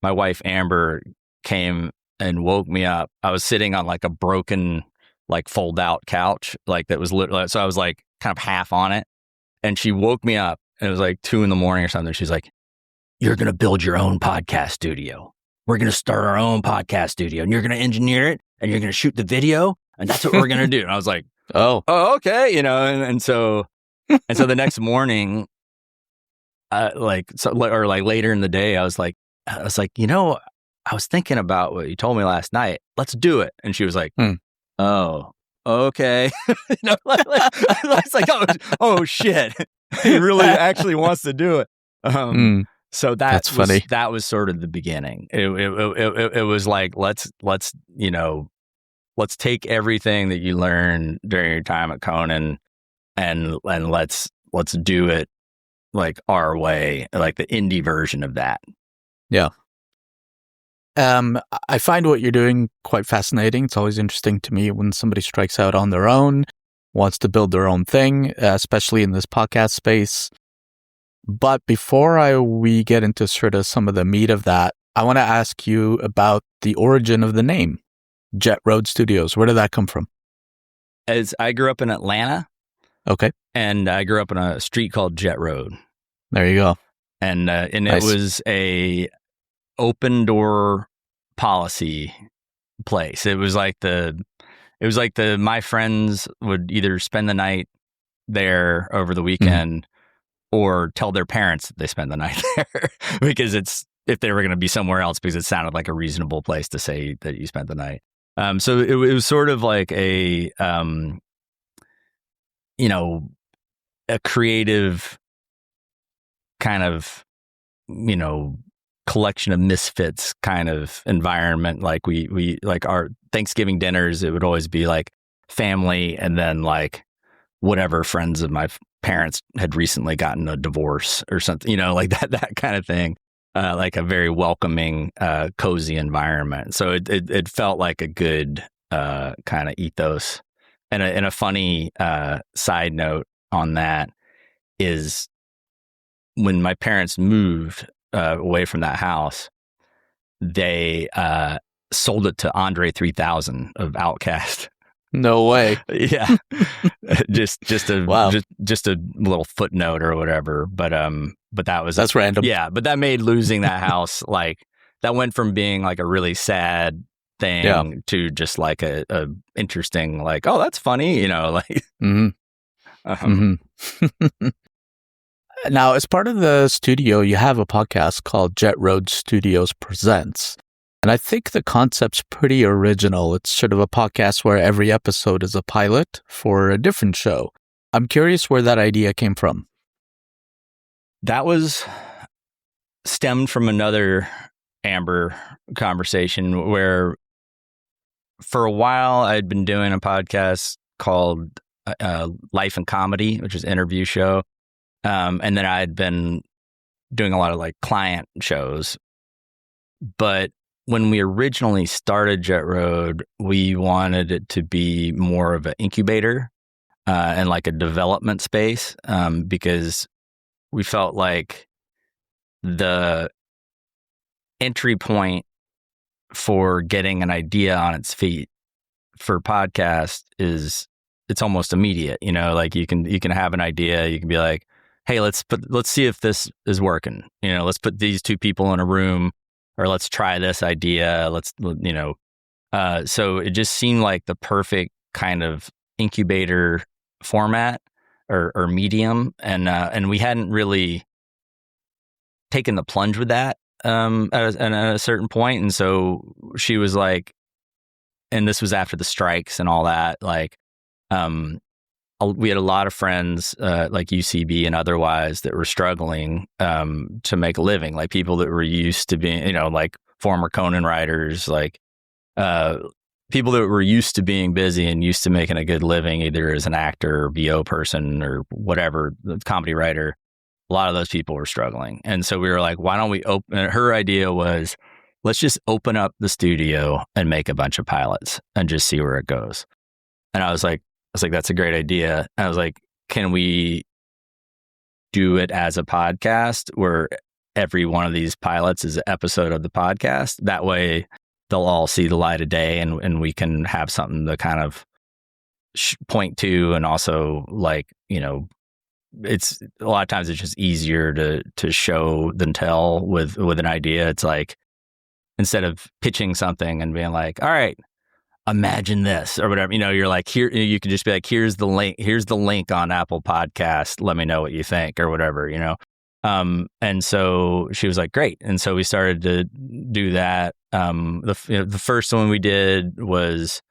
B: my wife Amber came and woke me up. I was sitting on like a broken, like fold out couch, like that was lit. So I was like kind of half on it. And she woke me up, and it was like 2 a.m. or something. She's like, "You're going to build your own podcast studio. We're going to start our own podcast studio, and you're going to engineer it, and you're going to shoot the video. And that's what we're going to do." And I was like, oh, okay. You know, and so the next morning, later in the day, I was like, you know, I was thinking about what you told me last night. Let's do it. And she was like, oh, okay. You know, I was like, oh shit. He really actually wants to do it. So that's funny. That was sort of the beginning. It was like, let's take everything that you learned during your time at Conan and let's do it like our way, like the indie version of that.
A: Yeah. I find what you're doing quite fascinating. It's always interesting to me when somebody strikes out on their own, wants to build their own thing, especially in this podcast space. But before we get into sort of some of the meat of that, I want to ask you about the origin of the name, Jett Road Studios. Where did that come from?
B: As I grew up in Atlanta.
A: Okay.
B: And I grew up on a street called Jett Road.
A: There you go.
B: And
A: Nice.
B: It was a open door policy place. It was like my friends would either spend the night there over the weekend or tell their parents that they spend the night there because if they were going to be somewhere else, because it sounded like a reasonable place to say that you spent the night. So it was sort of like a creative kind of, collection of misfits kind of environment. Like we like our Thanksgiving dinners, it would always be like family and then like whatever friends of my parents had recently gotten a divorce or something, like that kind of thing. Like a very welcoming, cozy environment. So it felt like a good kind of ethos. And a funny side note on that is when my parents moved away from that house, they sold it to Andre 3000 of Outkast.
A: No way.
B: Yeah. just a
A: Wow.
B: just a little footnote or whatever. But that's
A: random.
B: Yeah, but that made losing that house like that went from being like a really sad thing to just like a interesting, like, oh, that's funny, like.
A: Now, as part of the studio, you have a podcast called Jett Road Studios Presents. And I think the concept's pretty original. It's sort of a podcast where every episode is a pilot for a different show. I'm curious where that idea came from.
B: That was stemmed from another Amber conversation where for a while I'd been doing a podcast called Life and Comedy, which is an interview show. And then I'd been doing a lot of like client shows. But when we originally started Jett Road, we wanted it to be more of an incubator and like a development space because we felt like the entry point for getting an idea on its feet for podcast it's almost immediate. Like you can have an idea, you can be like, hey, let's see if this is working. Let's put these two people in a room, or let's try this idea. So it just seemed like the perfect kind of incubator format or medium. And we hadn't really taken the plunge with that at a certain point. And so she was like, and this was after the strikes and all that, like, we had a lot of friends like UCB and otherwise that were struggling to make a living, like people that were used to being, like former Conan writers, like people that were used to being busy and used to making a good living, either as an actor or VO person or whatever, comedy writer. A lot of those people were struggling. And so we were like, why don't we open? Her idea was, let's just open up the studio and make a bunch of pilots and just see where it goes. And I was like, that's a great idea. And I was like, can we do it as a podcast where every one of these pilots is an episode of the podcast. That way they'll all see the light of day, and we can have something to kind of point to. And also, like, you know, it's a lot of times it's just easier to show than tell with an idea. It's like, instead of pitching something and being like, all right, imagine this or whatever, you know, you're like, here, you can just be like, here's the link on Apple Podcast. Let me know what you think or whatever, you know? And so she was like, great. And so we started to do that. The first one we did was,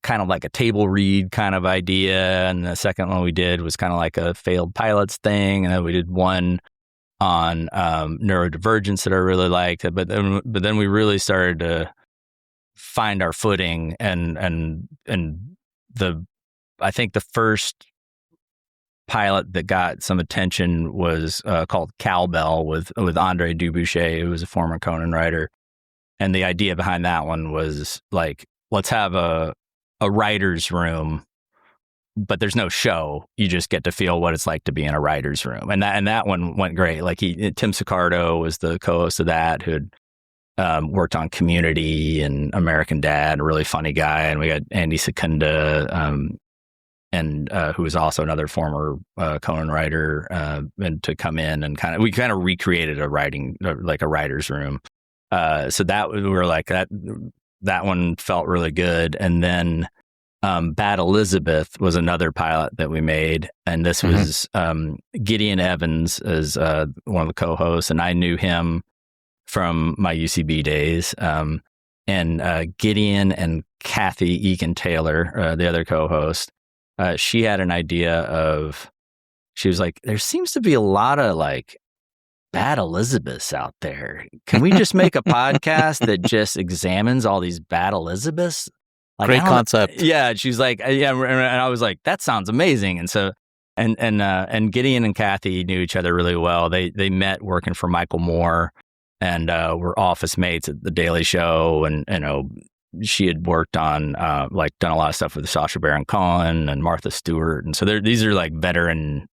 B: kind of like a table read kind of idea. And the second one we did was kind of like a failed pilots thing. And then we did one on, neurodivergence that I really liked. But then we really started to find our footing, and I think the first pilot that got some attention was called Cowbell with Andre Dubuchet, who was a former Conan writer. And the idea behind that one was like, let's have a writer's room, but there's no show. You just get to feel what it's like to be in a writer's room. And that one went great. Like Tim Sicardo was the co-host of that, who had worked on Community and American Dad, a really funny guy. And we got Andy Secunda, and who was also another former Conan writer, and to come in and we kind of recreated a writer's room. So that we were like that one felt really good. And then Bad Elizabeth was another pilot that we made. And this was Gideon Evans as one of the co-hosts. And I knew him from my UCB days. And Gideon and Kathy Eakin Taylor, the other co-host, she had an idea of, she was like, there seems to be a lot of like bad Elizabeths out there. Can we just make a podcast that just examines all these bad Elizabeths? Like,
A: great concept.
B: Yeah. She's like, yeah. And I was like, that sounds amazing. And so, and Gideon and Kathy knew each other really well. They met working for Michael Moore, and were office mates at The Daily Show. And, you know, she had worked on, done a lot of stuff with Sacha Baron Cohen and Martha Stewart. And so these are like veteran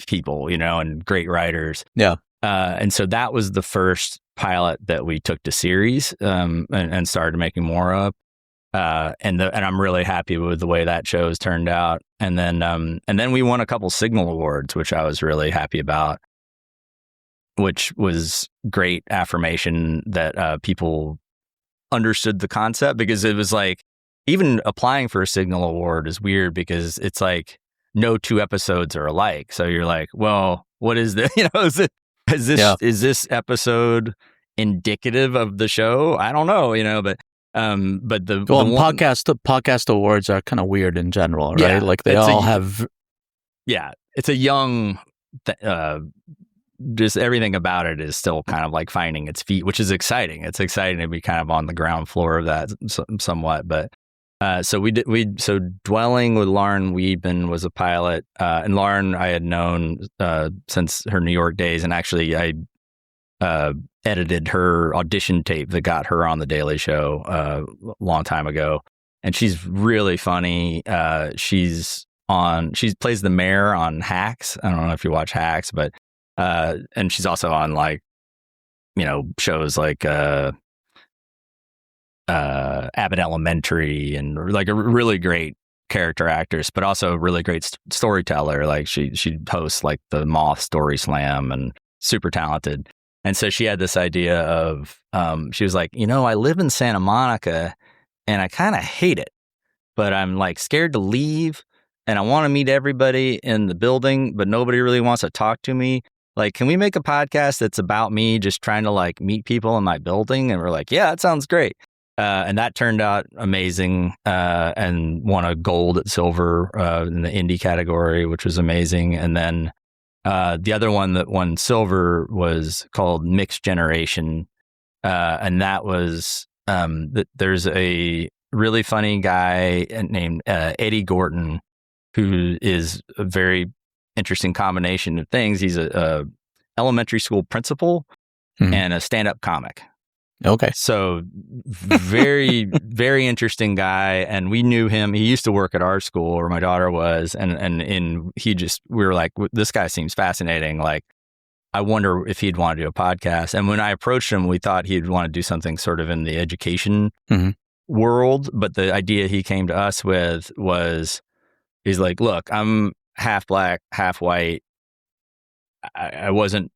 B: people, you know, and great writers.
A: Yeah.
B: And so that was the first pilot that we took to series, and started making more of. And I'm really happy with the way that show has turned out. And then we won a couple Signal Awards, which I was really happy about, which was great affirmation that people understood the concept, because it was like, even applying for a Signal Award is weird, because it's like no two episodes are alike. So you're like, well, what is this? You know, is this episode indicative of the show? I don't know, you know, but the podcast
A: awards are kind of weird in general, right?
B: Yeah,
A: like they all have.
B: Yeah, it's a young. Just everything about it is still kind of like finding its feet, which is exciting. It's exciting to be kind of on the ground floor of that somewhat. But so Dwelling with Lauren Weedman was a pilot, and Lauren I had known since her New York days, and actually I edited her audition tape that got her on The Daily Show a long time ago, and she's really funny. She plays the mayor on Hacks. I don't know if you watch Hacks, but and she's also on, like, you know, shows like Abbott Elementary, and like a really great character actress, but also a really great storyteller. Like she hosts like the Moth Story Slam, and super talented. And so she had this idea of, she was like, you know, I live in Santa Monica and I kind of hate it, but I'm like scared to leave, and I want to meet everybody in the building, but nobody really wants to talk to me. Like, can we make a podcast that's about me just trying to like meet people in my building? And we're like, yeah, that sounds great. And that turned out amazing, and won a gold at silver in the indie category, which was amazing. And then the other one that won silver was called Mixed Generation. And that was, there's a really funny guy named Eddie Gorton, who is a very interesting combination of things. He's a elementary school principal and a stand-up comic.
A: Okay.
B: So very, very interesting guy. And we knew him. He used to work at our school where my daughter was. We were like, this guy seems fascinating. Like, I wonder if he'd want to do a podcast. And when I approached him, we thought he'd want to do something sort of in the education world. But the idea he came to us with was, he's like, look, I'm half black, half white. I wasn't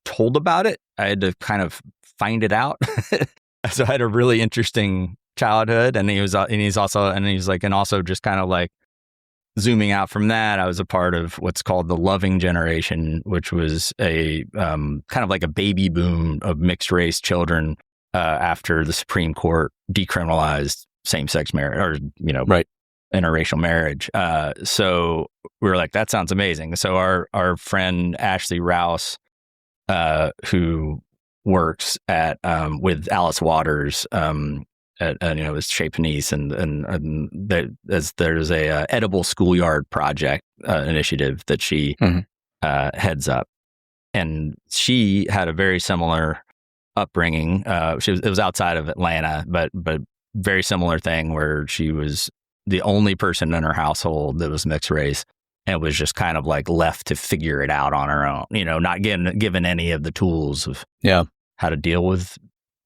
B: told about it. I had to kind of find it out. So I had a really interesting childhood, and also just kind of like zooming out from that, I was a part of what's called the loving generation, which was a kind of like a baby boom of mixed race children after the Supreme Court decriminalized same-sex marriage, or interracial marriage. So we were like, that sounds amazing. So our friend Ashley Rouse, who works at with Alice Waters with Chez Panisse, and there's a edible schoolyard project initiative that she heads up, and she had a very similar upbringing. It was outside of Atlanta, but very similar thing where she was the only person in her household that was mixed race, and was just kind of like left to figure it out on her own. Not given any of the tools of how to deal with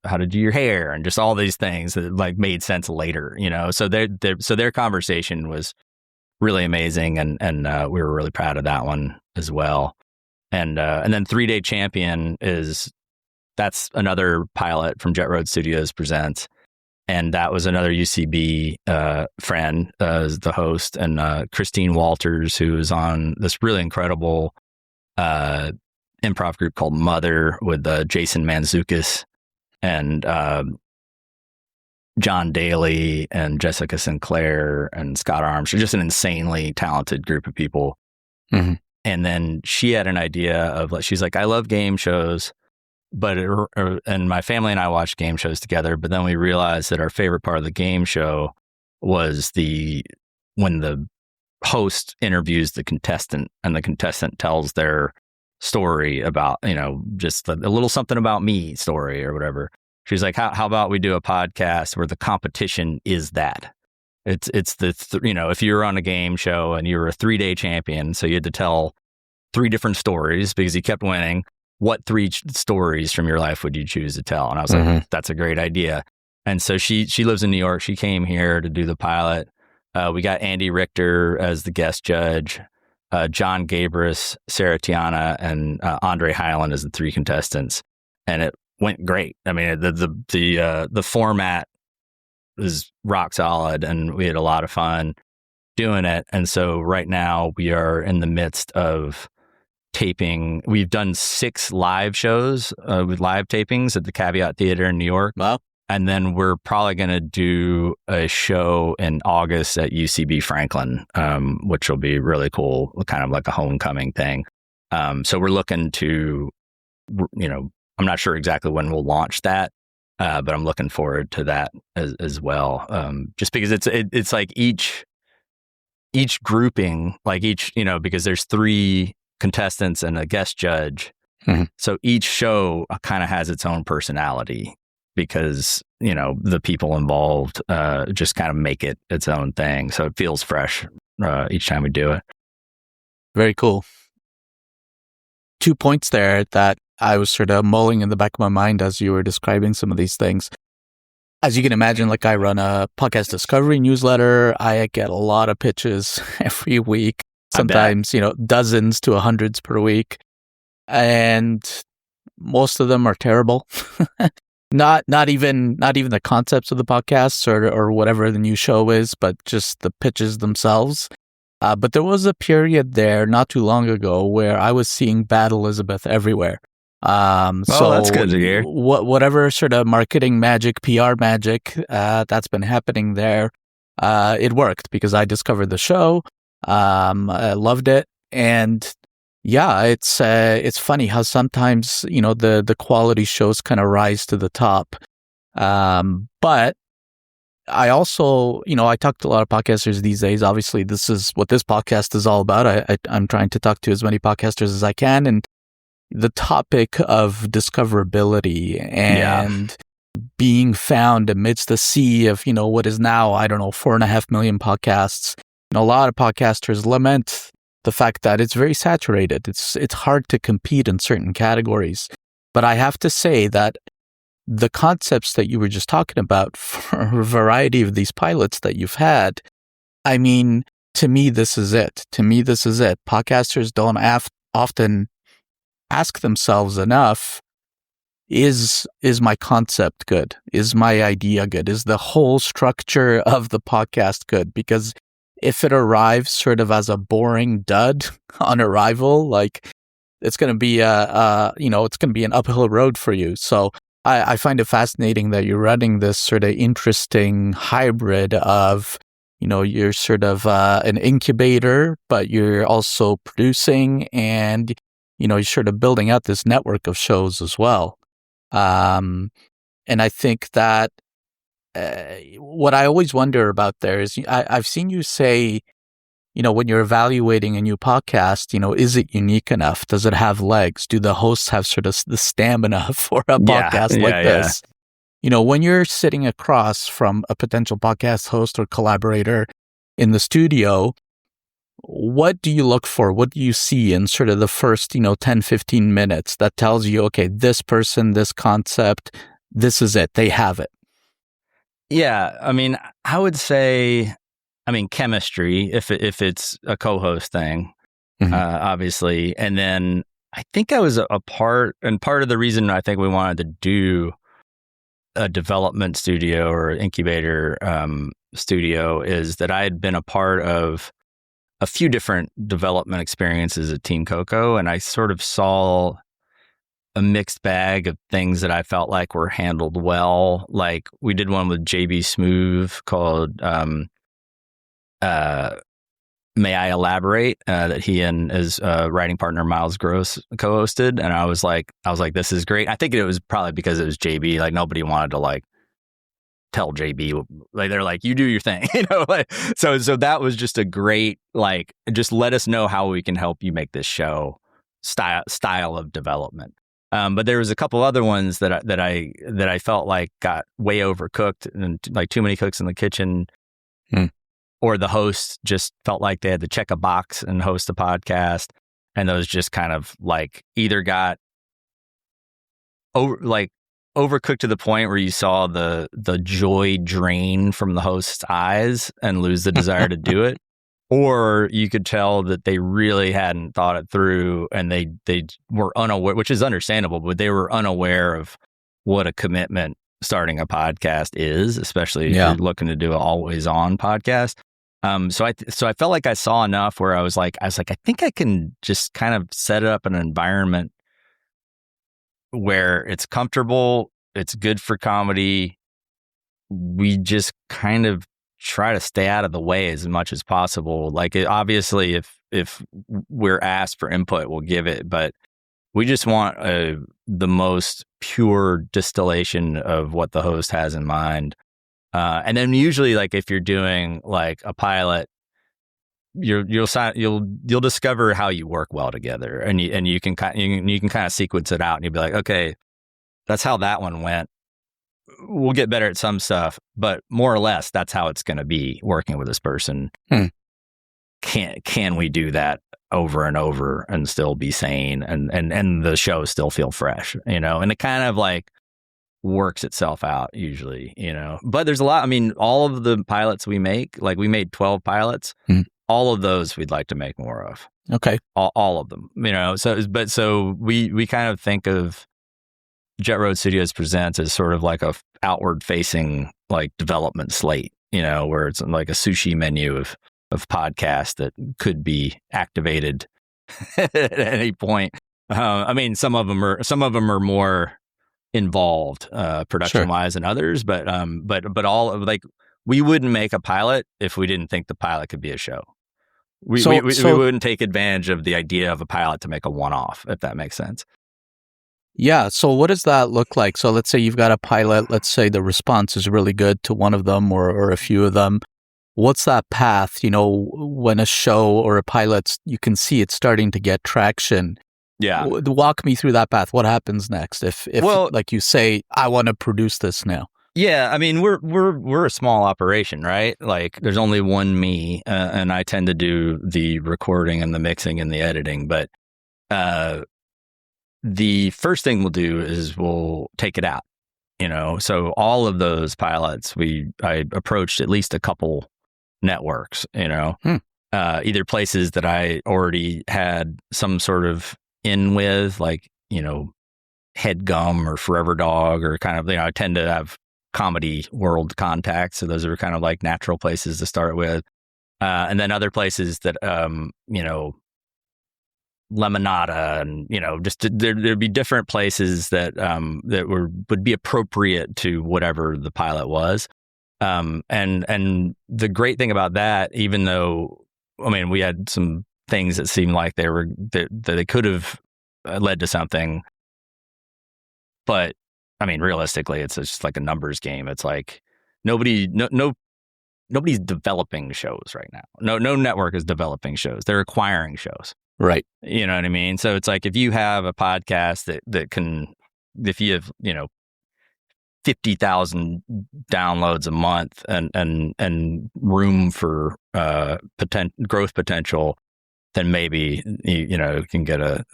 B: how to do your hair and just all these things that like made sense later, So their conversation was really amazing, and we were really proud of that one as well. And then 3-Day Champion that's another pilot from Jett Road Studios Presents, and that was another UCB friend as the host, and Christine Walters, who is on this really incredible improv group called Mother with Jason Mantzoukas and John Daly and Jessica Sinclair and Scott Armstrong, just an insanely talented group of people. And then she had an idea of she's like, I love game shows, and my family and I watched game shows together, but then we realized that our favorite part of the game show was when the host interviews the contestant, and the contestant tells their story about, just a little something about me story or whatever. She's like, how about we do a podcast where the competition is that? It's if you were on a game show and you were a 3-day champion, so you had to tell 3 different stories because you kept winning. What 3 stories from your life would you choose to tell? And I was like, that's a great idea. And so she lives in New York. She came here to do the pilot. We got Andy Richter as the guest judge, John Gabris, Sarah Tiana, and Andre Highland as the 3 contestants, and it went great. I mean, the format is rock solid, and we had a lot of fun doing it. And so right now we are in the midst of taping. We've done 6 live shows with live tapings at the Caveat Theater in New York.
A: Wow.
B: And then we're probably going to do a show in August at UCB Franklin, which will be really cool, kind of like a homecoming thing. So we're looking to, I'm not sure exactly when we'll launch that, but I'm looking forward to that as well. Just because it's like each grouping, like because there's 3 contestants and a guest judge. So each show kind of has its own personality, because the people involved just kind of make it its own thing, so it feels fresh each time we do it.
A: Very cool. 2 points there that I was sort of mulling in the back of my mind as you were describing some of these things. As you can imagine, like, I run a podcast discovery newsletter. I get a lot of pitches every week, sometimes dozens to hundreds per week, and most of them are terrible. Not even the concepts of the podcasts or whatever the new show is, but just the pitches themselves. But there was a period there not too long ago where I was seeing Bad Elizabeth everywhere. So
B: that's good to hear.
A: Whatever sort of marketing magic, PR magic that's been happening there, it worked because I discovered the show. I loved it, and yeah, it's funny how sometimes the quality shows kind of rise to the top, but I also I talk to a lot of podcasters these days. Obviously, this is what this podcast is all about. I'm trying to talk to as many podcasters as I can, and the topic of discoverability and being found amidst the sea of, what is now, I don't know, 4.5 million podcasts. A lot of podcasters lament the fact that it's very saturated. It's hard to compete in certain categories. But I have to say that the concepts that you were just talking about for a variety of these pilots that you've had, I mean, to me, this is it. Podcasters don't often ask themselves enough, is my concept good? Is my idea good? Is the whole structure of the podcast good? Because if it arrives sort of as a boring dud on arrival, like it's going to be it's going to be an uphill road for you. So I find it fascinating that you're running this sort of interesting hybrid of, you're sort of an incubator, but you're also producing, and, you're sort of building out this network of shows as well. And I think that what I always wonder about there is I've seen you say, when you're evaluating a new podcast, is it unique enough? Does it have legs? Do the hosts have sort of the stamina for a podcast like this? When you're sitting across from a potential podcast host or collaborator in the studio, what do you look for? What do you see in sort of the first, 10, 15 minutes that tells you, okay, this person, this concept, this is it. They have it.
B: Yeah. I mean, I would say, chemistry, if it's a co-host thing, obviously. And then I think I was a part of the reason I think we wanted to do a development studio or incubator studio is that I had been a part of a few different development experiences at Team Coco, and I sort of saw a mixed bag of things that I felt like were handled well. Like we did one with JB Smooth called May I Elaborate, that he and his writing partner Miles Gross co-hosted, and I was like, this is great. I think it was probably because it was JB. Like nobody wanted to like tell JB, like they're like, you do your thing, so that was just a great, like, just let us know how we can help you make this show style of development. But there was a couple other ones that I felt like got way overcooked and like too many cooks in the kitchen. Or the host just felt like they had to check a box and host a podcast, and those just kind of like either got overcooked to the point where you saw the joy drain from the host's eyes and lose the desire to do it, or you could tell that they really hadn't thought it through and they were unaware, which is understandable, but they were unaware of what a commitment starting a podcast is, especially if you're looking to do an always on podcast. So I felt like I saw enough where I was like, I think I can just kind of set up an environment where it's comfortable, it's good for comedy. We just kind of try to stay out of the way as much as possible. Like obviously if we're asked for input, we'll give it, but we just want the most pure distillation of what the host has in mind. And then usually, like if you're doing like a pilot, you'll discover how you work well together, and you can kind of sequence it out, and you'll be like, okay, that's how that one went. We'll get better at some stuff, but more or less, that's how it's going to be working with this person. Can we do that over and over and still be sane and the show still feel fresh, and it kind of like works itself out usually, but there's a lot. I mean, all of the pilots we make, like we made 12 pilots, all of those we'd like to make more of.
A: Okay.
B: All of them, so we kind of think of Jett Road Studios Presents as sort of like a outward facing like development slate, where it's like a sushi menu of podcasts that could be activated at any point. I mean, some of them are more involved production wise than others, but all of, like, we wouldn't make a pilot if we didn't think the pilot could be a show. We wouldn't take advantage of the idea of a pilot to make a one-off, if that makes sense.
A: Yeah. So what does that look like? So let's say you've got a pilot, let's say the response is really good to one of them or a few of them. What's that path, when a show or a pilot, you can see it's starting to get traction?
B: Yeah.
A: Walk me through that path. What happens next if
B: Well,
A: like you say, I want to produce this now?
B: Yeah, I mean, we're a small operation, right? Like, there's only one me, and I tend to do the recording and the mixing and the editing. But the first thing we'll do is we'll take it out. So all of those pilots, I approached at least a couple networks. Either places that I already had some sort of in with, like Headgum or Forever Dog, or kind of I tend to have comedy world contacts, so those are kind of like natural places to start with, and then other places that Lemonada, and just there'd be different places that would be appropriate to whatever the pilot was, and the great thing about that, even though we had some things that seemed like that they could have led to something, but realistically, it's just like a numbers game. It's like nobody's developing shows right now. No network is developing shows. They're acquiring shows.
A: Right.
B: You know what I mean? So it's like, if you have a podcast that can, if you have 50,000 downloads a month and room for growth potential, then maybe you can get on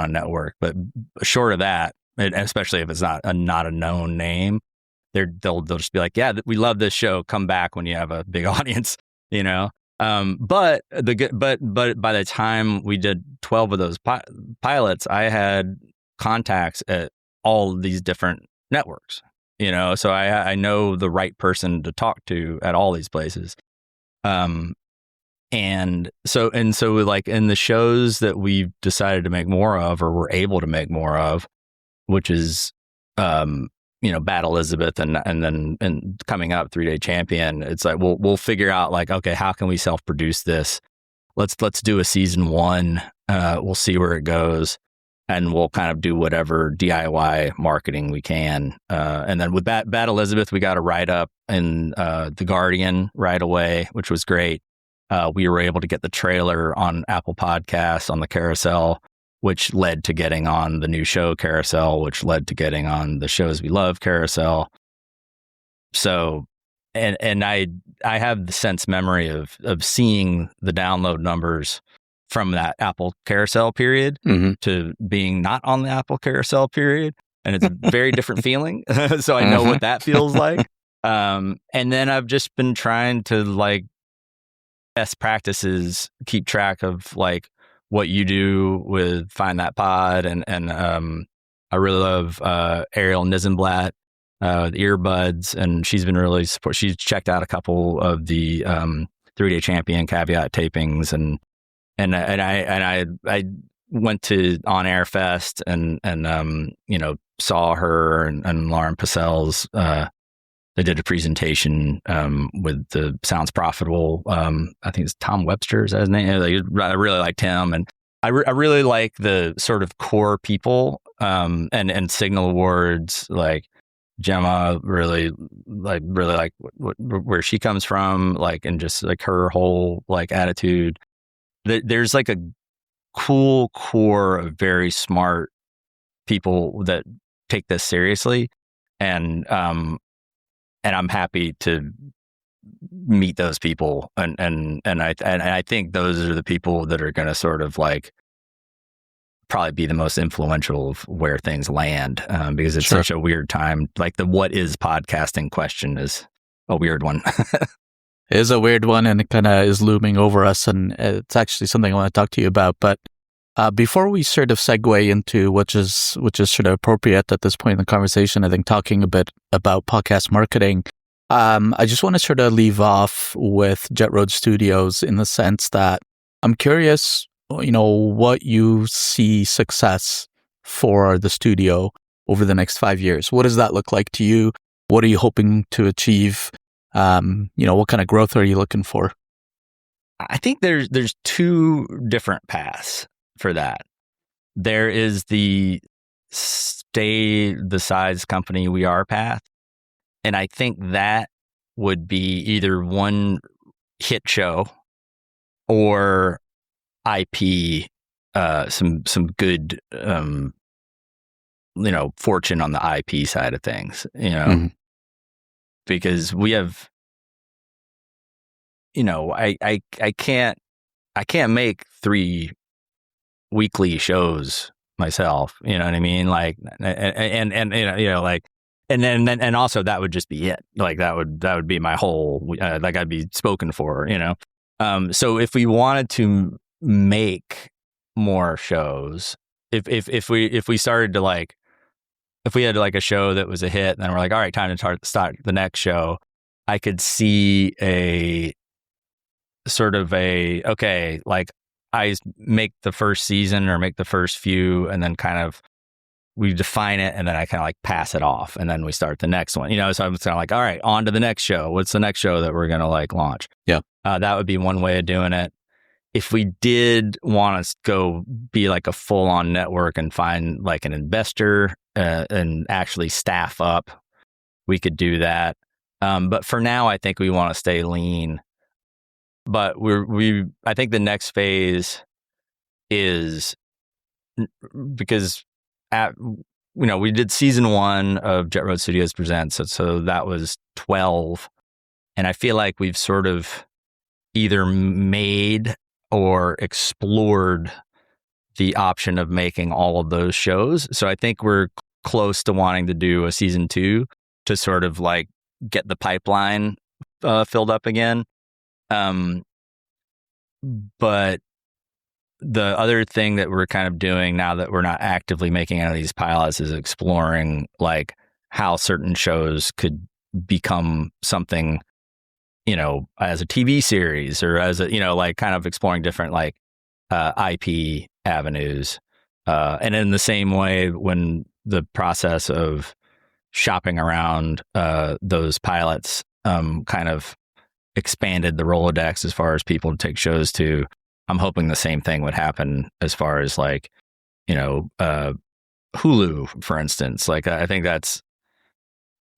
B: a network. But short of that, and especially if it's not a known name, they'll just be like, yeah, we love this show. Come back when you have a big audience, But by the time we did 12 of those pilots, I had contacts at all these different networks, so I know the right person to talk to at all these places. And so like in the shows that we've decided to make more of, or we're able to make more of, which is, Bad Elizabeth and then coming up 3-Day Champion. It's like, we'll figure out like, okay, how can we self-produce this? Let's do a season 1. We'll see where it goes, and we'll kind of do whatever DIY marketing we can. And then with Bad Elizabeth, we got a write-up in The Guardian right away, which was great. We were able to get the trailer on Apple Podcasts on the carousel, which led to getting on the new show carousel, which led to getting on the Shows We Love carousel. So, and I have the sense memory of seeing the download numbers from that Apple carousel period to being not on the Apple carousel period. And it's a very different feeling. So I know what that feels like. And then I've just been trying to like best practices, keep track of like what you do with Find That Pod, and I really love Ariel Nizenblatt, the earbuds, and she's been really supportive. She's checked out a couple of the 3-Day Champion caveat tapings, and I went to On Air Fest and saw her and Lauren Purcell's. They did a presentation with the Sounds Profitable. I think it's Tom Webster, is that his name? I really liked him, and I really like the sort of core people and Signal Awards, like Gemma. Really like where she comes from, like, and just like her whole like attitude. There's like a cool core of very smart people that take this seriously, and I'm happy to meet those people, and I think those are the people that are going to sort of like probably be the most influential of where things land, because it's such a weird time. Like the what is podcasting question is a weird one.
A: It is a weird one, and it kind of is looming over us, and it's actually something I want to talk to you about. But before we sort of segue into which is sort of appropriate at this point in the conversation, I think talking a bit about podcast marketing, I just want to sort of leave off with Jett Road Studios in the sense that I'm curious, what you see success for the studio over the next 5 years. What does that look like to you? What are you hoping to achieve? What kind of growth are you looking for?
B: I think there's two different paths for that. There is the stay the size company we are path. And I think that would be either one hit show or IP some good fortune on the IP side of things, because we have, I can't make 3 weekly shows myself, you know what I mean? Like, and also that would just be it. Like that would be my whole, like I'd be spoken for, so if we wanted to make more shows, if we started to like, if we had like a show that was a hit, and then we're like, all right, time to start the next show, I could see a sort of okay, like I make the first season or make the first few, and then kind of we define it, and then I kind of like pass it off, and then we start the next one, so I'm kind of like, all right, on to the next show. What's the next show that we're going to like launch?
A: Yeah.
B: That would be one way of doing it. If we did want to go be like a full-on network and find like an investor and actually staff up, we could do that. But for now, I think we want to stay lean. But I think the next phase is because we did season 1 of Jett Road Studios Presents, so that was 12, and I feel like we've sort of either made or explored the option of making all of those shows. So I think we're close to wanting to do a season 2 to sort of like get the pipeline filled up again. But the other thing that we're kind of doing now that we're not actively making out of these pilots is exploring like how certain shows could become something, as a TV series or as a, like kind of exploring different like IP avenues. And in the same way, when the process of shopping around those pilots kind of expanded the Rolodex as far as people to take shows to, I'm hoping the same thing would happen as far as like, Hulu, for instance. Like I think that's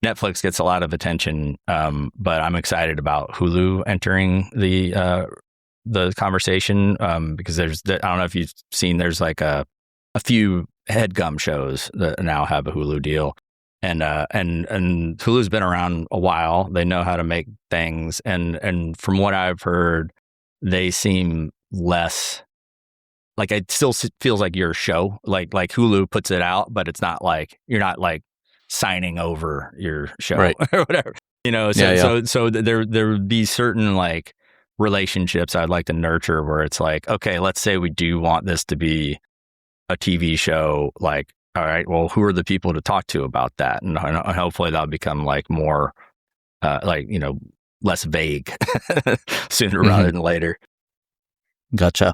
B: Netflix gets a lot of attention, but I'm excited about Hulu entering the conversation because I don't know if you've seen, there's like a few headgum shows that now have a Hulu deal, and Hulu's been around a while. They know how to make things, and from what I've heard, they seem less like it still feels like your show. Like Hulu puts it out, but it's not like you're not like signing over your show, right, or whatever, so there would be certain like relationships I'd like to nurture where it's like, okay, let's say we do want this to be a TV show, like, all right, well, who are the people to talk to about that? And hopefully that'll become like more less vague sooner rather than later.
A: Gotcha.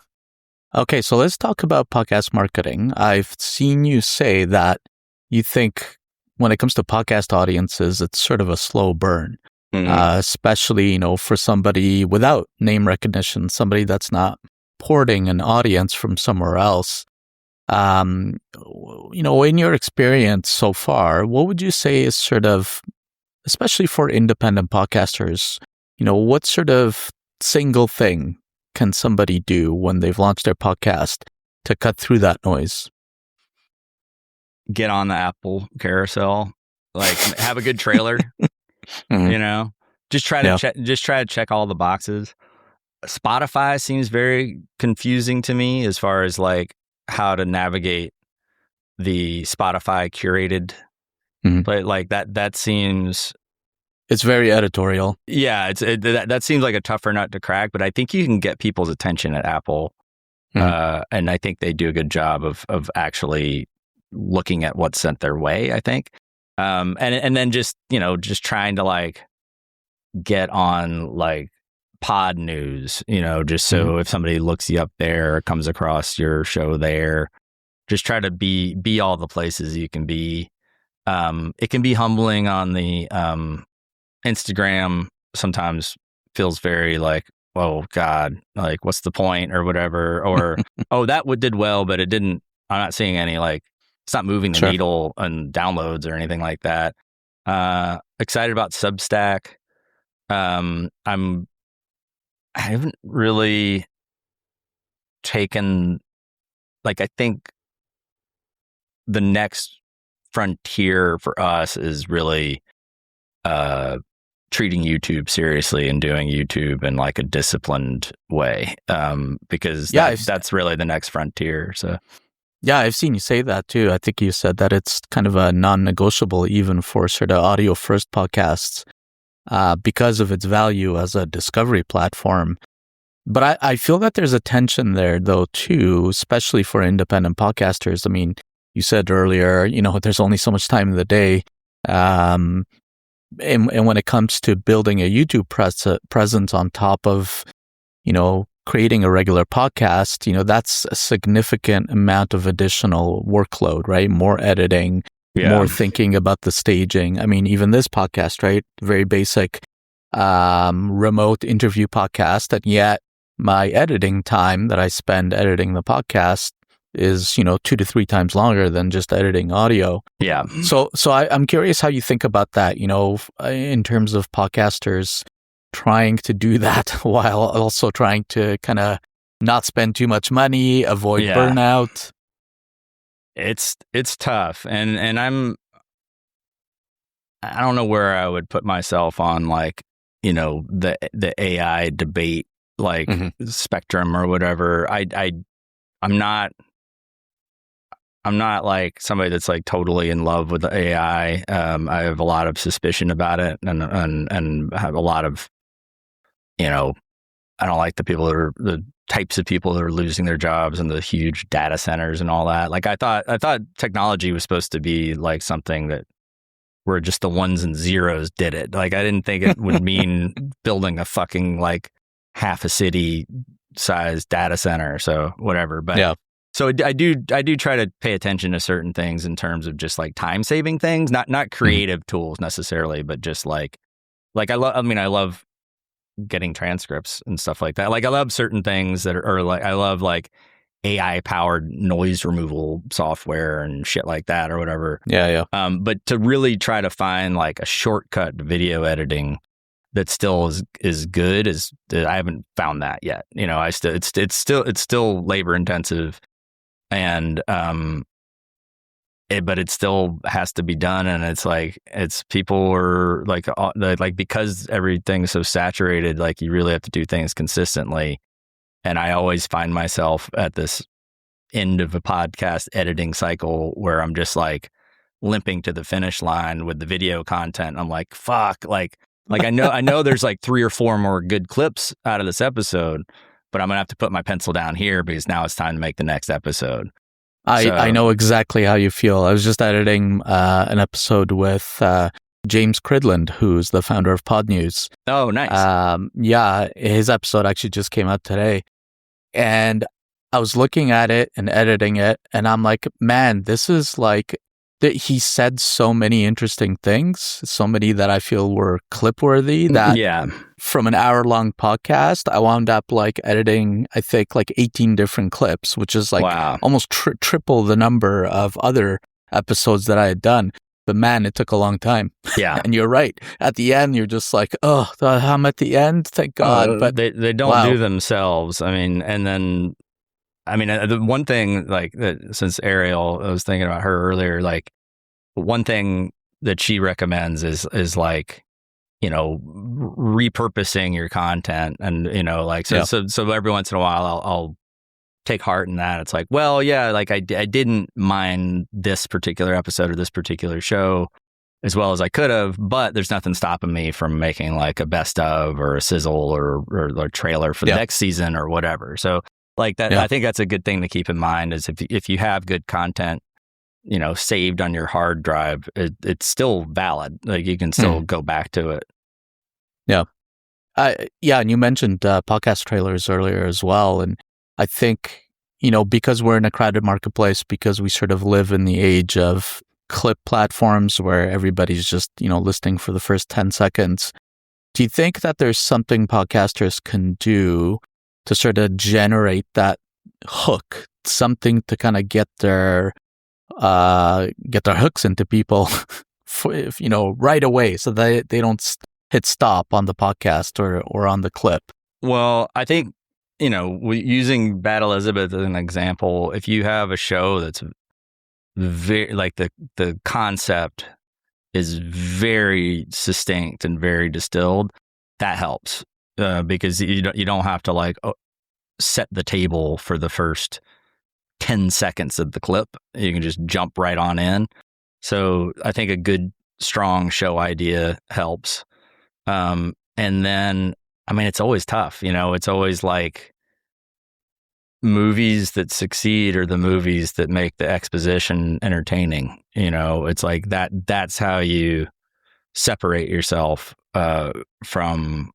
A: Okay, so let's talk about podcast marketing. I've seen you say that you think when it comes to podcast audiences, it's sort of a slow burn, especially, for somebody without name recognition, somebody that's not porting an audience from somewhere else. In your experience so far, what would you say is sort of, especially for independent podcasters, what sort of single thing can somebody do when they've launched their podcast to cut through that noise?
B: Get on the Apple carousel, like have a good trailer, just try to check all the boxes. Spotify seems very confusing to me as far as like how to navigate the Spotify curated, but like that seems,
A: it's very editorial.
B: Yeah, that seems like a tougher nut to crack, but I think you can get people's attention at Apple, and I think they do a good job of actually looking at what's sent their way, I think. And then just trying to like get on like pod news, just so if somebody looks you up there or comes across your show there, just try to be all the places you can be. It can be humbling on the Instagram. Sometimes feels very like, oh God, like what's the point or whatever, or oh, that did well, but it didn't. I'm not seeing any like, it's not moving the needle on downloads or anything like that. Excited about Substack. I haven't really taken like, I think the next frontier for us is really treating YouTube seriously and doing YouTube in like a disciplined way, because that's really the next frontier. So
A: yeah, I've seen you say that too. I think you said that it's kind of a non-negotiable even for sort of audio first podcasts, because of its value as a discovery platform. But I feel that there's a tension there though too, especially for independent podcasters. I mean, you said earlier, there's only so much time in the day. And when it comes to building a YouTube presence on top of, creating a regular podcast, that's a significant amount of additional workload, right? More editing, more thinking about the staging. I mean, even this podcast, right? Very basic remote interview podcast, and yet my editing time that I spend editing the podcast is 2 to 3 times longer than just editing audio.
B: Yeah.
A: So I'm curious how you think about that, in terms of podcasters trying to do that while also trying to kind of not spend too much money, avoid burnout.
B: It's tough, and I don't know where I would put myself on like the AI debate like spectrum or whatever. I'm not like somebody that's like totally in love with the AI. I have a lot of suspicion about it, and have a lot of, I don't like the types of people that are losing their jobs and the huge data centers and all that. Like I thought technology was supposed to be like something that where just the ones and zeros did it. Like I didn't think it would mean building a fucking like half a city size data center. So whatever. But yeah. So I do try to pay attention to certain things in terms of just like time saving things, not creative tools necessarily, but just like I love getting transcripts and stuff like that. Like I love certain things that are like, I love like AI powered noise removal software and shit like that or whatever.
A: Yeah.
B: But to really try to find like a shortcut to video editing that still is good is I haven't found that yet. It's still labor intensive. And but it still has to be done, and it's people are like because everything's so saturated, like you really have to do things consistently. And I always find myself at this end of a podcast editing cycle where I'm just like limping to the finish line with the video content. I'm like, fuck, like I know there's like 3 or 4 more good clips out of this episode, but I'm gonna have to put my pencil down here because now it's time to make the next episode.
A: I know exactly how you feel. I was just editing an episode with James Cridland, who's the founder of Pod News.
B: Oh, nice.
A: Yeah, his episode actually just came out today. And I was looking at it and editing it, and I'm like, man, this is like, he said so many interesting things, so many that I feel were clip-worthy, that from an hour-long podcast, I wound up like editing, I think, like 18 different clips, which is like almost triple the number of other episodes that I had done. But man, it took a long time.
B: Yeah.
A: And you're right. At the end, you're just like, oh, I'm at the end, thank God. But
B: they don't do themselves. I mean, and then, the one thing, like, since Ariel, I was thinking about her earlier, like, one thing that she recommends is like, repurposing your content. And, so every once in a while, I'll take heart in that. It's like, well, yeah, like I didn't mind this particular episode or this particular show as well as I could have, but there's nothing stopping me from making like a best of or a sizzle or a trailer for the next season or whatever. So like that, I think that's a good thing to keep in mind is if you have good content, saved on your hard drive, it's still valid. Like you can still go back to it.
A: Yeah. And you mentioned podcast trailers earlier as well. And I think, because we're in a crowded marketplace, because we sort of live in the age of clip platforms where everybody's just, listening for the first 10 seconds, do you think that there's something podcasters can do to sort of generate that hook, something to kind of get their hooks into people, right away so that they don't hit stop on the podcast or on the clip?
B: Well, I think using Bad Elizabeth as an example, if you have a show that's very like the concept is very succinct and very distilled, that helps because you don't have to like set the table for the first 10 seconds of the clip. You can just jump right on in. So I think a good, strong show idea helps. And then, I mean, it's always tough. It's always like movies that succeed are the movies that make the exposition entertaining. It's like that's how you separate yourself from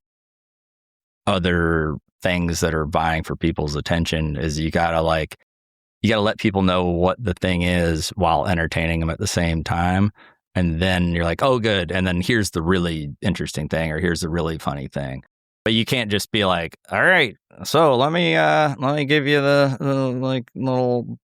B: other things that are vying for people's attention. Is you gotta let people know what the thing is while entertaining them at the same time. And then you're like, oh, good. And then here's the really interesting thing, or here's the really funny thing. But you can't just be like, all right, so let me give you the like little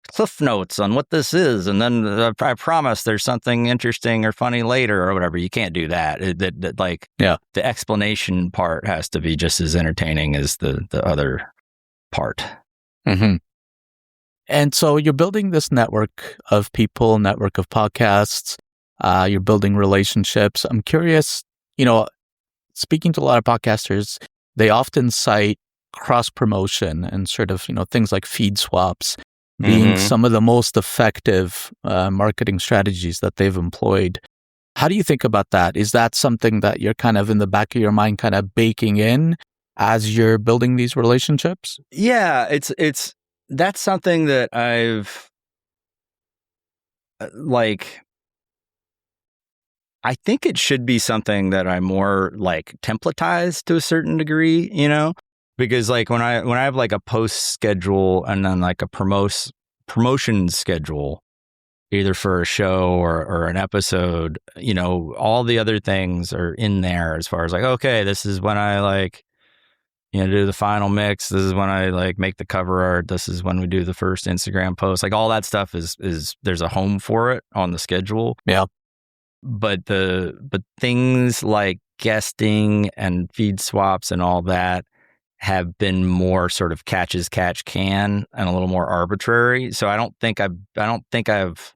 B: cliff notes on what this is, and then I promise there's something interesting or funny later or whatever. You can't do that. The explanation part has to be just as entertaining as the other part.
A: Mm-hmm. And so you're building this network of people, network of podcasts. You're building relationships. I'm curious, speaking to a lot of podcasters, they often cite cross-promotion and sort of, things like feed swaps being some of the most effective marketing strategies that they've employed. How do you think about that? Is that something that you're kind of in the back of your mind kind of baking in as you're building these relationships?
B: Yeah, that's something that I've I think it should be something that I more like templatize to a certain degree, because like when I have like a post schedule and then like a promotion schedule, either for a show or an episode, all the other things are in there as far as like, okay, this is when I do the final mix. This is when I make the cover art. This is when we do the first Instagram post. Like all that stuff is there's a home for it on the schedule.
A: Yeah.
B: But things like guesting and feed swaps and all that have been more sort of catch as catch can and a little more arbitrary. So I don't think I've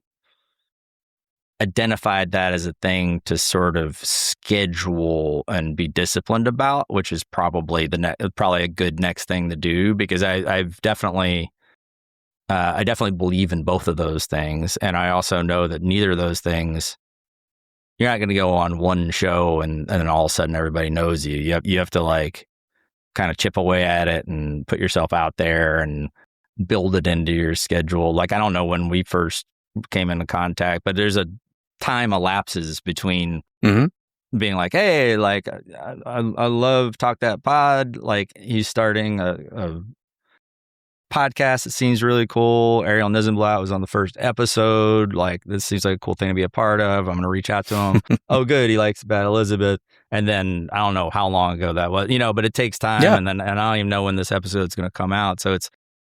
B: identified that as a thing to sort of schedule and be disciplined about, which is probably probably a good next thing to do, because I definitely believe in both of those things, and I also know that neither of those things. You're not going to go on one show and then all of a sudden everybody knows you. You have to kind of chip away at it and put yourself out there and build it into your schedule. Like, I don't know when we first came into contact, but there's a time elapses between being like, hey, like I love Talk That Pod. Like, he's starting a podcast. It seems really cool. Ariel Nizenblatt was on the first episode. Like, this seems like a cool thing to be a part of. I'm going to reach out to him. Oh, good. He likes Bad Elizabeth. And then I don't know how long ago that was, but it takes time. Yeah. And I don't even know when this episode is going to come out. So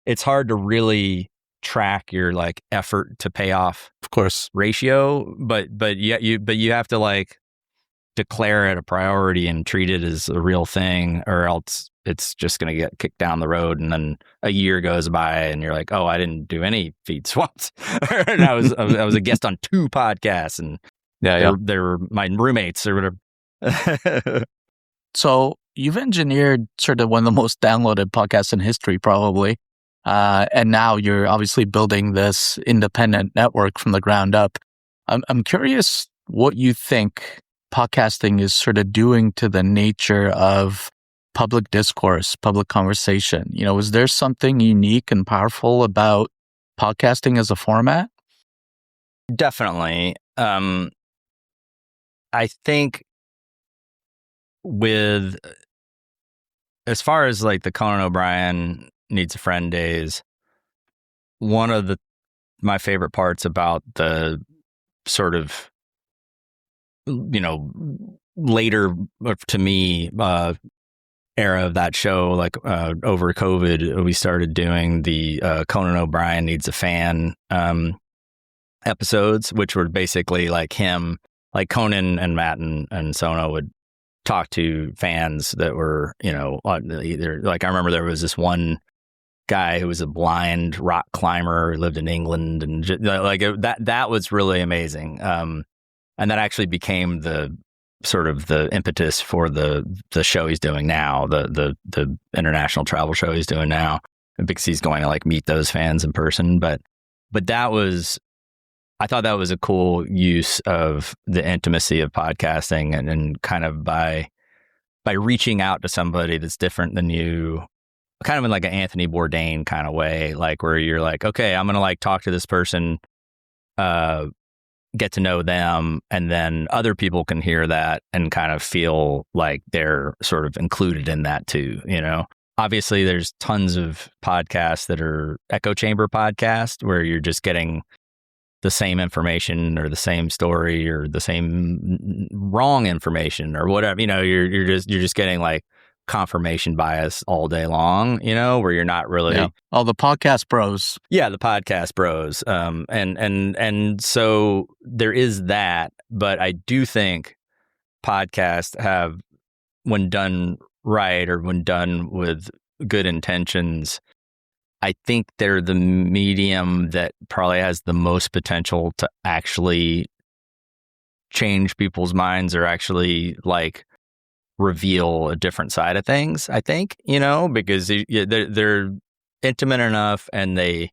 B: it's hard to really track your effort to payoff,
A: of course,
B: ratio. But you have to declare it a priority and treat it as a real thing, or else it's just going to get kicked down the road. And then a year goes by and you're like, oh, I didn't do any feed swaps. And I was a guest on 2 podcasts, and they were my roommates or whatever.
A: So you've engineered sort of one of the most downloaded podcasts in history, probably. And now you're obviously building this independent network from the ground up. I'm curious what you think podcasting is sort of doing to the nature of public discourse, public conversation. Is there something unique and powerful about podcasting as a format?
B: Definitely. I think as far as the Conan O'Brien Needs a Friend days, one of my favorite parts about the sort of, later to me, era of that show, over COVID, we started doing the Conan O'Brien Needs a Fan episodes, which were basically him, Conan and Matt and Sona would talk to fans that were, either like I remember there was this one guy who was a blind rock climber who lived in England, and that was really amazing. And that actually became the sort of the impetus for the show he's doing now, the international travel show he's doing now, because he's going to like meet those fans in person. But I thought that was a cool use of the intimacy of podcasting, and kind of by reaching out to somebody that's different than you, kind of in like an Anthony Bourdain kind of way, like where you're like, okay, I'm going to like talk to this person, get to know them, and then other people can hear that and kind of feel like they're sort of included in that too, Obviously, there's tons of podcasts that are echo chamber podcasts where you're just getting the same information or the same story or the same wrong information or whatever, you're just getting like confirmation bias all day long, where you're not really
A: all the podcast bros.
B: Yeah, the podcast bros. And so there is that, but I do think podcasts have, when done right or when done with good intentions, I think they're the medium that probably has the most potential to actually change people's minds or actually like reveal a different side of things, I think, because they're intimate enough and they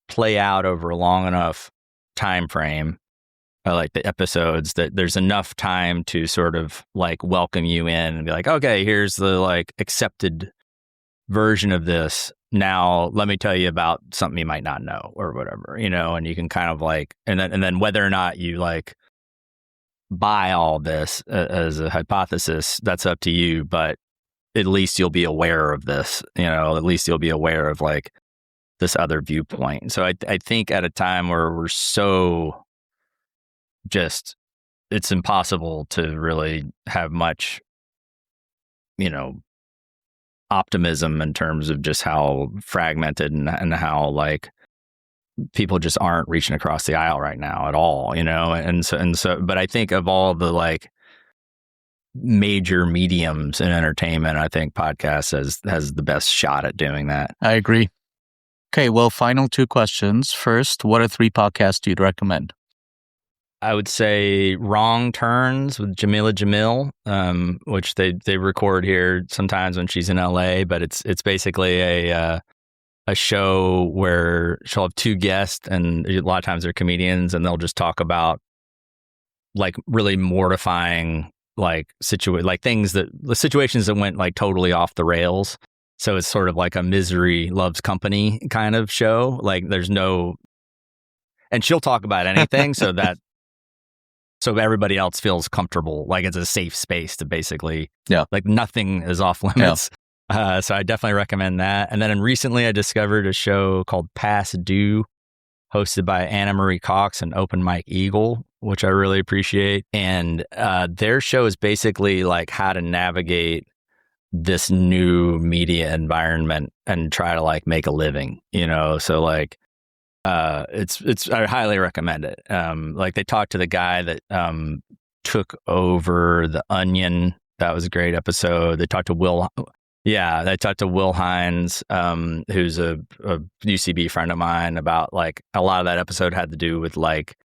B: play out over a long enough time frame, like the episodes, that there's enough time to sort of like welcome you in and be like, okay, here's the like accepted version of this. Now let me tell you about something you might not know or whatever, and you can kind of like, and then whether or not you like buy all this as a hypothesis, that's up to you, but at least you'll be aware of this, at least you'll be aware of like this other viewpoint. So I think at a time where we're so just, it's impossible to really have much, optimism in terms of just how fragmented and how like people just aren't reaching across the aisle right now at all, and so but I think of all the like major mediums in entertainment, I think podcasts has the best shot at doing that.
A: I agree. Okay, well, final two questions. First, what are 3 podcasts you'd recommend?
B: I would say Wrong Turns with Jamila Jamil, which they record here sometimes when she's in LA, but it's basically a show where she'll have 2 guests, and a lot of times they're comedians, and they'll just talk about like really mortifying like things that the situations that went like totally off the rails. So it's sort of like a Misery Loves Company kind of show. Like there's no, and she'll talk about anything so everybody else feels comfortable, like it's a safe space to basically, like nothing is off limits. So I definitely recommend that. And then recently I discovered a show called Past Due, hosted by Anna Marie Cox and Open Mike Eagle, which I really appreciate. And their show is basically like how to navigate this new media environment and try to like make a living, so like it's I highly recommend it. Like they talked to the guy that took over The Onion. That was a great episode. They talked to Will Hines, who's a UCB friend of mine, about like a lot of that episode had to do with like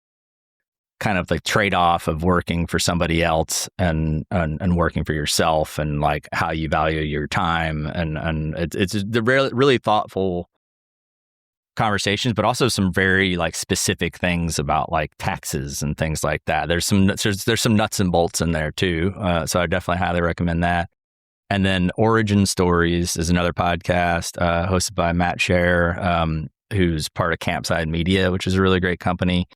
B: kind of like trade-off of working for somebody else and working for yourself, and like how you value your time, and it's the really thoughtful conversations, but also some very like specific things about like taxes and things like that. There's some nuts and bolts in there too. So I definitely highly recommend that. And then Origin Stories is another podcast hosted by Matt Scher, who's part of Campside Media, which is a really great company.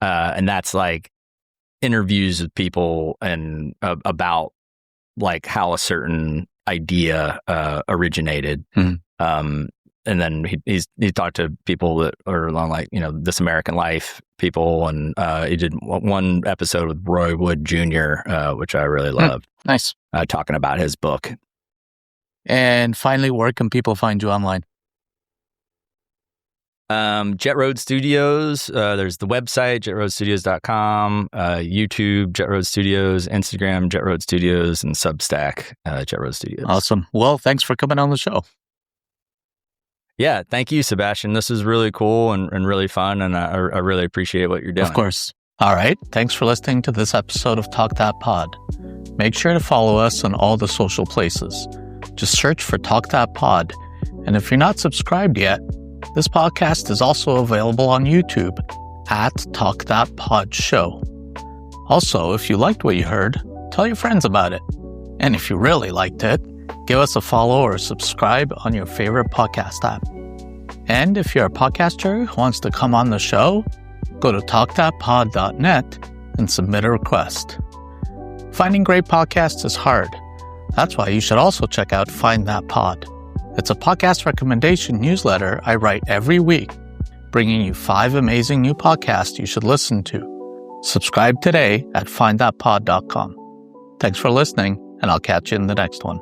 B: And that's like interviews with people and about like how a certain idea originated. Mm-hmm. And then he talked to people that are on like, This American Life people. And he did one episode with Roy Wood Jr., which I really loved.
A: Nice.
B: Talking about his book.
A: And finally, where can people find you online?
B: Jett Road Studios. There's the website, jetroadstudios.com, YouTube, Jett Road Studios, Instagram, Jett Road Studios, and Substack, Jett Road Studios.
A: Awesome. Well, thanks for coming on the show.
B: Yeah, thank you, Sebastian. This is really cool and really fun, and I really appreciate what you're doing.
A: Of course. All right. Thanks for listening to this episode of Talk That Pod. Make sure to follow us on all the social places. Just search for Talk That Pod. And if you're not subscribed yet, this podcast is also available on YouTube at Talk That Pod Show. Also, if you liked what you heard, tell your friends about it. And if you really liked it, give us a follow or subscribe on your favorite podcast app. And if you're a podcaster who wants to come on the show, go to talkthatpod.net and submit a request. Finding great podcasts is hard. That's why you should also check out Find That Pod. It's a podcast recommendation newsletter I write every week, bringing you 5 amazing new podcasts you should listen to. Subscribe today at findthatpod.com. Thanks for listening, and I'll catch you in the next one.